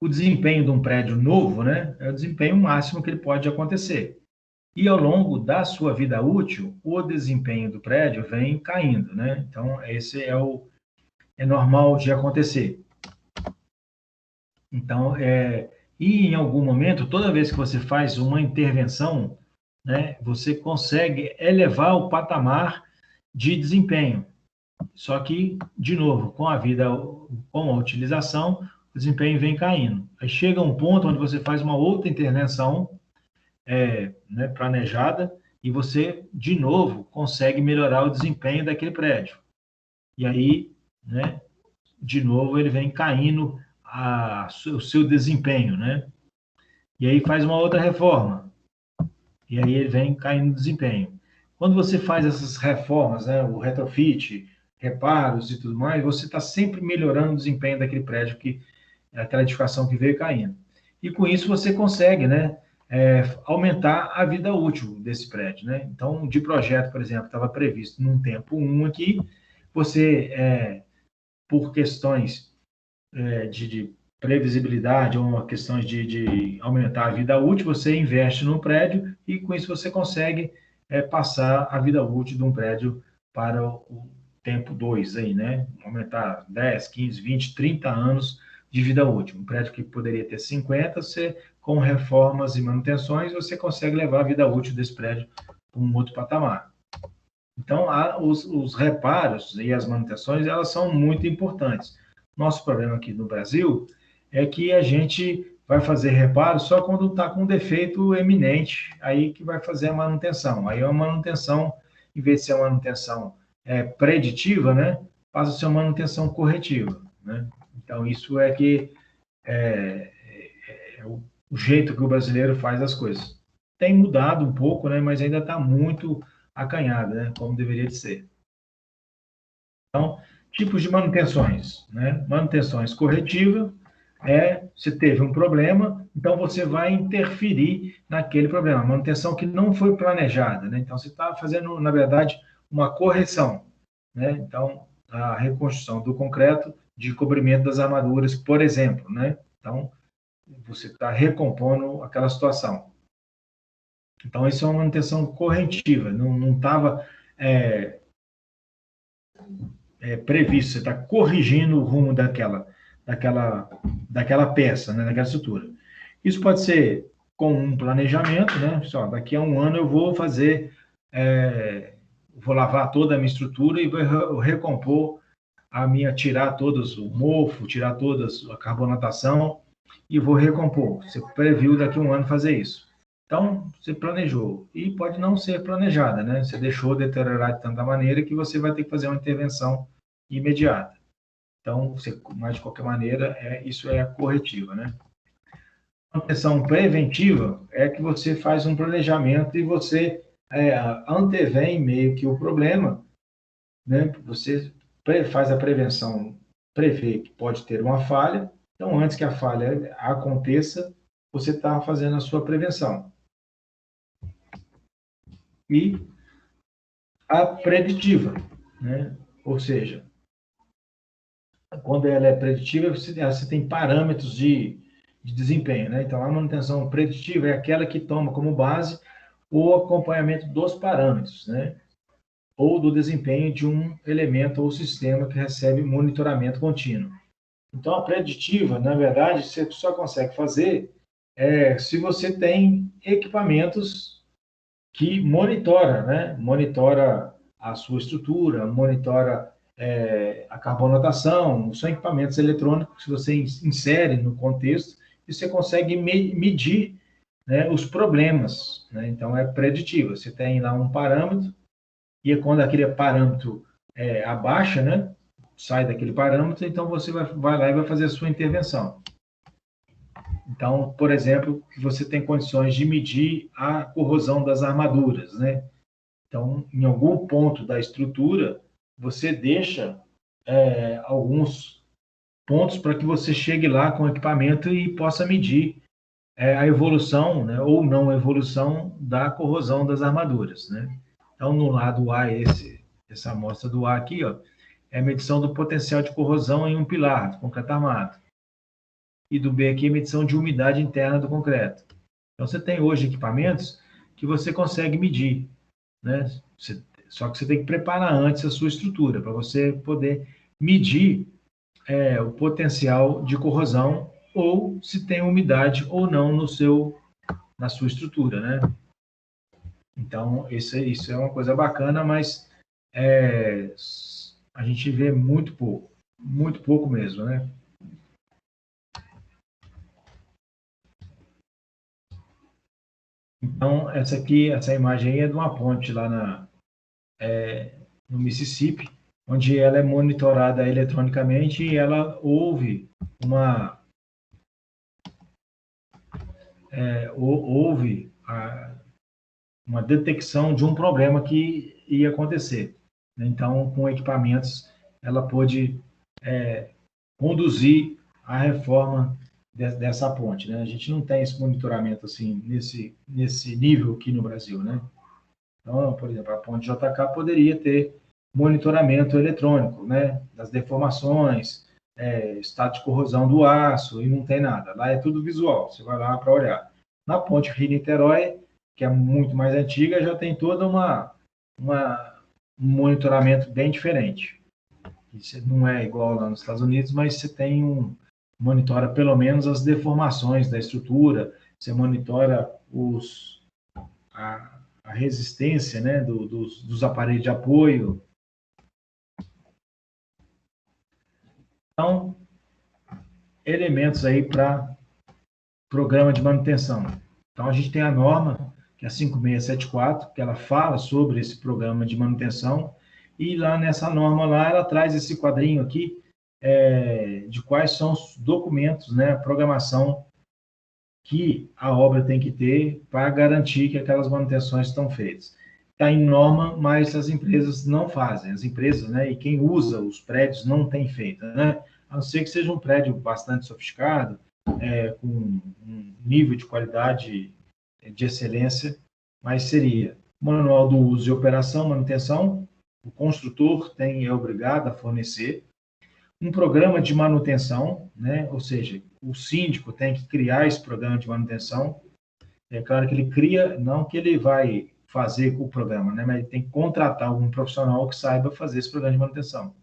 o desempenho de um prédio novo, né? É o desempenho máximo que ele pode acontecer. E ao longo da sua vida útil, o desempenho do prédio vem caindo, né? Então, esse é normal de acontecer. Então, e em algum momento, toda vez que você faz uma intervenção, né, você consegue elevar o patamar de desempenho. Só que, de novo, com a utilização, o desempenho vem caindo. Aí chega um ponto onde você faz uma outra intervenção né, planejada e você, de novo, consegue melhorar o desempenho daquele prédio. E aí, né, de novo, ele vem caindo o seu desempenho, né? E aí faz uma outra reforma. E aí ele vem caindo no desempenho. Quando você faz essas reformas, né, o retrofit, reparos e tudo mais, você está sempre melhorando o desempenho daquele prédio que aquela edificação que veio caindo. E com isso você consegue, né, aumentar a vida útil desse prédio, né? Então, de projeto, por exemplo, estava previsto num tempo 1 aqui, você, por questões de previsibilidade ou questões de aumentar a vida útil, você investe no prédio e com isso você consegue passar a vida útil de um prédio para o tempo 2 aí, né? Aumentar 10, 15, 20, 30 anos de vida útil. Um prédio que poderia ter 50, você, com reformas e manutenções, você consegue levar a vida útil desse prédio para um outro patamar. Então, os reparos e as manutenções, elas são muito importantes. Nosso problema aqui no Brasil é que a gente vai fazer reparo só quando está com defeito eminente, aí que vai fazer a manutenção. Aí é uma manutenção, em vez de ser uma manutenção preditiva, né, passa a ser uma manutenção corretiva, né? Então, isso é que é o jeito que o brasileiro faz as coisas. Tem mudado um pouco, né, mas ainda está muito acanhado, né, como deveria de ser. Então, tipos de manutenções, né? Manutenções corretiva você teve um problema, então você vai interferir naquele problema. Manutenção que não foi planejada, né? Então, você está fazendo, na verdade, uma correção, né? Então, a reconstrução do concreto de cobrimento das armaduras, por exemplo, né? Então, você está recompondo aquela situação. Então, isso é uma manutenção corretiva, não estava previsto, você está corrigindo o rumo daquela peça, né, daquela estrutura. Isso pode ser com um planejamento, né? Só, daqui a um ano eu vou fazer, vou lavar toda a minha estrutura e vou recompor tirar todos o mofo, tirar todas a carbonatação e vou recompor. Você previu daqui a um ano fazer isso. Então, você planejou. E pode não ser planejada, né? Você deixou deteriorar de tanta maneira que você vai ter que fazer uma intervenção imediata. Então, mas de qualquer maneira, isso é corretiva, né? Manutenção preventiva é que você faz um planejamento e você antevém meio que o problema, né? Você faz a prevenção, prevê que pode ter uma falha, então antes que a falha aconteça, você está fazendo a sua prevenção. E a preditiva, né? Ou seja, quando ela é preditiva, você tem parâmetros de desempenho, né? Então, a manutenção preditiva é aquela que toma como base o acompanhamento dos parâmetros, né? Ou do desempenho de um elemento ou sistema que recebe monitoramento contínuo. Então, a preditiva, na verdade, você só consegue fazer se você tem equipamentos que né? Monitora a sua estrutura, monitora a carbonatação, são equipamentos eletrônicos que você insere no contexto e você consegue medir, né, os problemas, né? Então, é preditiva. Você tem lá um parâmetro e quando aquele parâmetro abaixa, né, sai daquele parâmetro, então você vai lá e vai fazer a sua intervenção. Então, por exemplo, você tem condições de medir a corrosão das armaduras, né? Então, em algum ponto da estrutura, você deixa alguns pontos para que você chegue lá com o equipamento e possa medir a evolução, né, ou não evolução da corrosão das armaduras, né? Então, no lado A, essa amostra do A aqui, ó, é a medição do potencial de corrosão em um pilar de concreto armado. E do B aqui, a medição de umidade interna do concreto. Então, você tem hoje equipamentos que você consegue medir, né? Só que você tem que preparar antes a sua estrutura, para você poder medir o potencial de corrosão ou se tem umidade ou não na sua estrutura, né? Então, isso é uma coisa bacana, mas a gente vê muito pouco mesmo, né? Então, essa imagem aí é de uma ponte lá no Mississippi, onde ela é monitorada eletronicamente e ela houve uma detecção de um problema que ia acontecer. Então, com equipamentos, ela pôde conduzir a reforma dessa ponte, né? A gente não tem esse monitoramento assim nesse nível aqui no Brasil, né? Então, por exemplo, a ponte JK poderia ter monitoramento eletrônico, né? Das deformações, estado de corrosão do aço, e não tem nada. Lá é tudo visual, você vai lá para olhar. Na ponte Rio-Niterói, que é muito mais antiga, já tem toda um monitoramento bem diferente. Isso não é igual lá nos Estados Unidos, mas você tem monitora pelo menos as deformações da estrutura, você monitora a resistência, né, dos aparelhos de apoio. Então, elementos aí para programa de manutenção. Então, a gente tem a norma, que é a 5674, que ela fala sobre esse programa de manutenção, e lá nessa norma lá, ela traz esse quadrinho aqui, de quais são os documentos, né, a programação que a obra tem que ter para garantir que aquelas manutenções estão feitas. Está em norma, mas as empresas não fazem. As empresas, né, e quem usa os prédios não tem feito, né? A não ser que seja um prédio bastante sofisticado, com um nível de qualidade de excelência, mas seria manual do uso e operação, manutenção, o construtor é obrigado a fornecer, um programa de manutenção, né? Ou seja, o síndico tem que criar esse programa de manutenção. É claro que ele cria, não que ele vai fazer o programa, né? Mas ele tem que contratar algum profissional que saiba fazer esse programa de manutenção.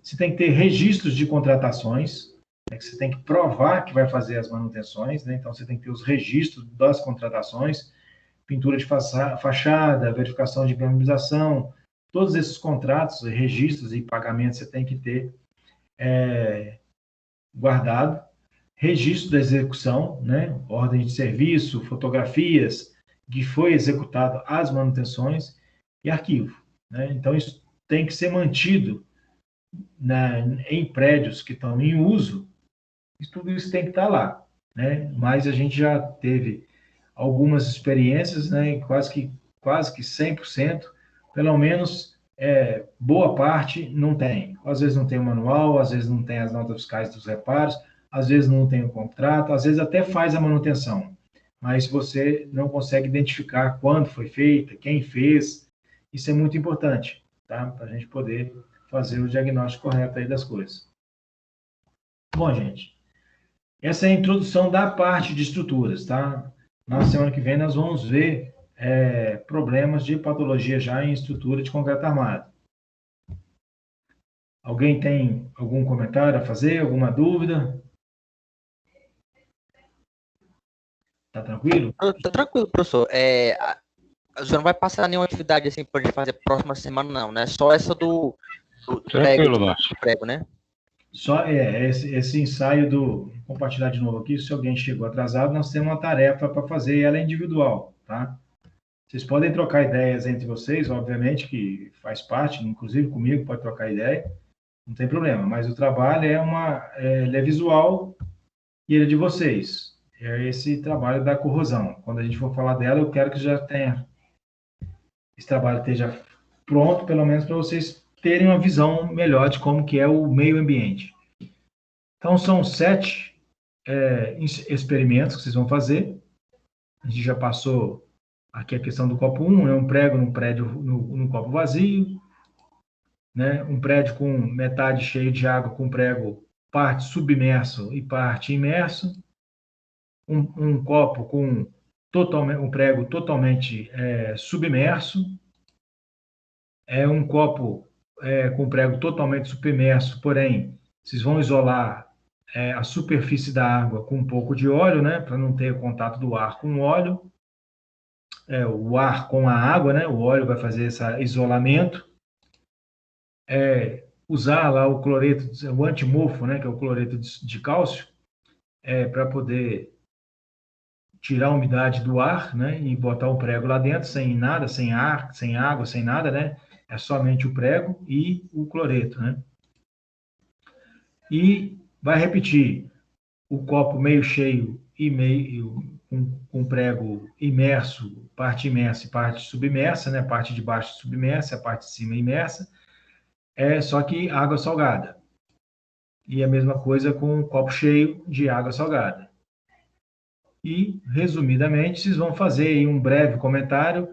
Você tem que ter registros de contratações, né? Que você tem que provar que vai fazer as manutenções, né? Então, você tem que ter os registros das contratações, pintura de fachada, verificação de impermeabilização, todos esses contratos, registros e pagamentos você tem que ter guardado, registro da execução, né? Ordem de serviço, fotografias que foi executado as manutenções e arquivo, né? Então, isso tem que ser mantido em prédios que estão em uso, e tudo isso tem que estar lá, né? Mas a gente já teve algumas experiências, né? Quase que 100%, pelo menos boa parte não tem. Às vezes não tem o manual, às vezes não tem as notas fiscais dos reparos, às vezes não tem o contrato, às vezes até faz a manutenção, mas você não consegue identificar quando foi feita, quem fez. Isso é muito importante, tá? Para a gente poder fazer o diagnóstico correto aí das coisas. Bom, gente, essa é a introdução da parte de estruturas, tá? Na semana que vem nós vamos ver problemas de patologia já em estrutura de concreto armado. Alguém tem algum comentário a fazer? Alguma dúvida? Tá tranquilo?
Tá tranquilo, professor. A senhora não vai passar nenhuma atividade assim para gente fazer próxima semana, não, né? Só essa do
Tranquilo, Márcio.
prego, né?
Só esse ensaio Vou compartilhar de novo aqui. Se alguém chegou atrasado, nós temos uma tarefa para fazer e ela é individual, tá? Vocês podem trocar ideias entre vocês, obviamente, que faz parte, inclusive comigo, pode trocar ideia, não tem problema, mas o trabalho ele é visual e ele é de vocês. É esse trabalho da corrosão. Quando a gente for falar dela, eu quero que esse trabalho esteja pronto, pelo menos para vocês terem uma visão melhor de como que é o meio ambiente. Então, são 7 experimentos que vocês vão fazer. A gente já passou aqui a questão do copo 1, é um prego num prédio num copo vazio, né? Um prédio com metade cheio de água, com prego parte submerso e parte imerso. Um copo com um prego totalmente submerso. Um copo com prego totalmente submerso, porém, vocês vão isolar a superfície da água com um pouco de óleo, né? Para não ter contato do ar com o óleo. O ar com a água, né? O óleo vai fazer esse isolamento. Usar lá o cloreto, o antimofo, né? Que é o cloreto de cálcio, para poder tirar a umidade do ar, né? E botar o prego lá dentro, sem nada, sem ar, sem água, sem nada, né? É somente o prego e o cloreto, né? E vai repetir o copo meio cheio e meio com prego imerso, parte imersa e parte submersa, né? Parte de baixo submersa, a parte de cima imersa. Só que água salgada. e a mesma coisa com um copo cheio de água salgada. E, resumidamente, vocês vão fazer aí um breve comentário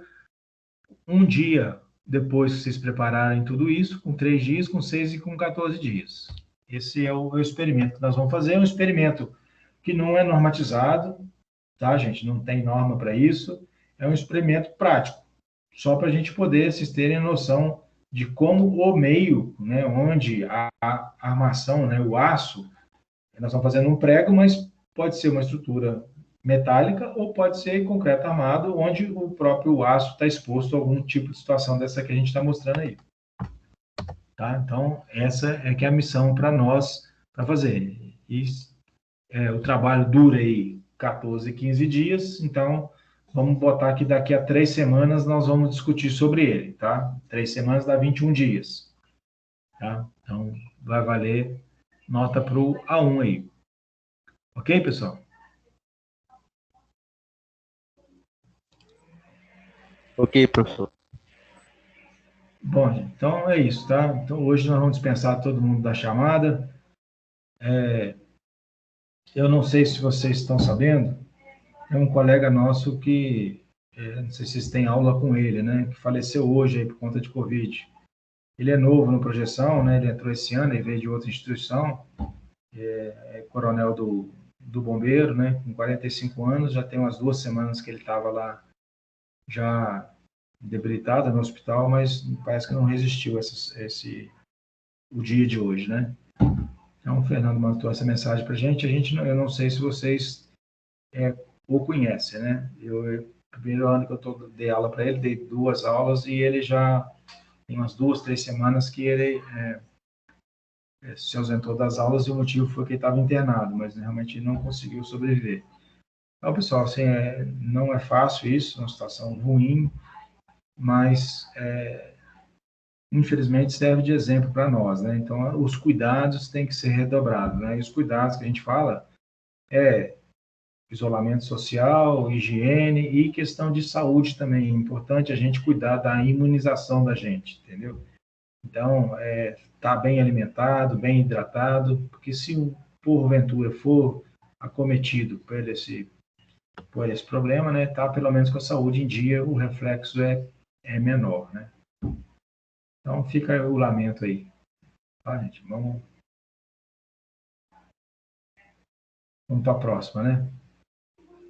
um dia depois que vocês prepararem tudo isso, com 3 dias, com 6 e com 14 dias. Esse é o experimento que nós vamos fazer. É um experimento que não é normatizado, tá, gente? Não tem norma para isso. É um experimento prático, só para a gente poder, vocês terem a noção de como o meio, né, onde a armação, né, o aço, nós estamos fazendo um prego, mas pode ser uma estrutura metálica ou pode ser concreto armado, onde o próprio aço está exposto a algum tipo de situação dessa que a gente está mostrando aí. Tá? Então, essa é que é a missão para nós para fazer. E o trabalho dura aí 14, 15 dias, então vamos botar que daqui a 3 semanas nós vamos discutir sobre ele, tá? 3 semanas dá 21 dias, tá? Então, vai valer nota para o A1 aí. Ok, pessoal?
Ok, professor.
Bom, gente, então é isso, tá? Então hoje nós vamos dispensar todo mundo da chamada. Eu não sei se vocês estão sabendo, é um colega nosso que, não sei se vocês têm aula com ele, né? Que faleceu hoje aí por conta de Covid. Ele é novo no Projeção, né? Ele entrou esse ano, ele veio de outra instituição, é coronel do Bombeiro, né? Com 45 anos, já tem umas 2 semanas que ele estava lá já debilitado no hospital, mas parece que não resistiu o dia de hoje, né? Então, o Fernando mandou essa mensagem para a gente. Eu não sei se vocês o conhecem, né? Primeiro ano que eu dei aula para ele, dei 2 aulas e ele já tem umas 2, 3 semanas que ele se ausentou das aulas e o motivo foi que ele estava internado, mas realmente não conseguiu sobreviver. Então, pessoal, assim, não é fácil isso, é uma situação ruim, mas infelizmente serve de exemplo para nós, né? Então, os cuidados têm que ser redobrados, né? E os cuidados que a gente fala é isolamento social, higiene e questão de saúde também. É importante a gente cuidar da imunização da gente, entendeu? Então, tá bem alimentado, bem hidratado, porque se porventura for acometido por esse problema, né, tá pelo menos com a saúde em dia, o reflexo é menor, né? Então, fica o lamento aí. Tá, gente? Vamos para a próxima, né?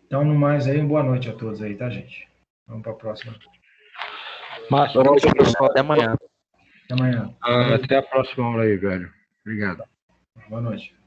Então, no mais aí, boa noite a todos aí, tá, gente? Vamos para a próxima.
Márcio,
Boa noite, professor. Até amanhã.
Até amanhã.
até a próxima aula aí, velho. Obrigado.
Boa noite.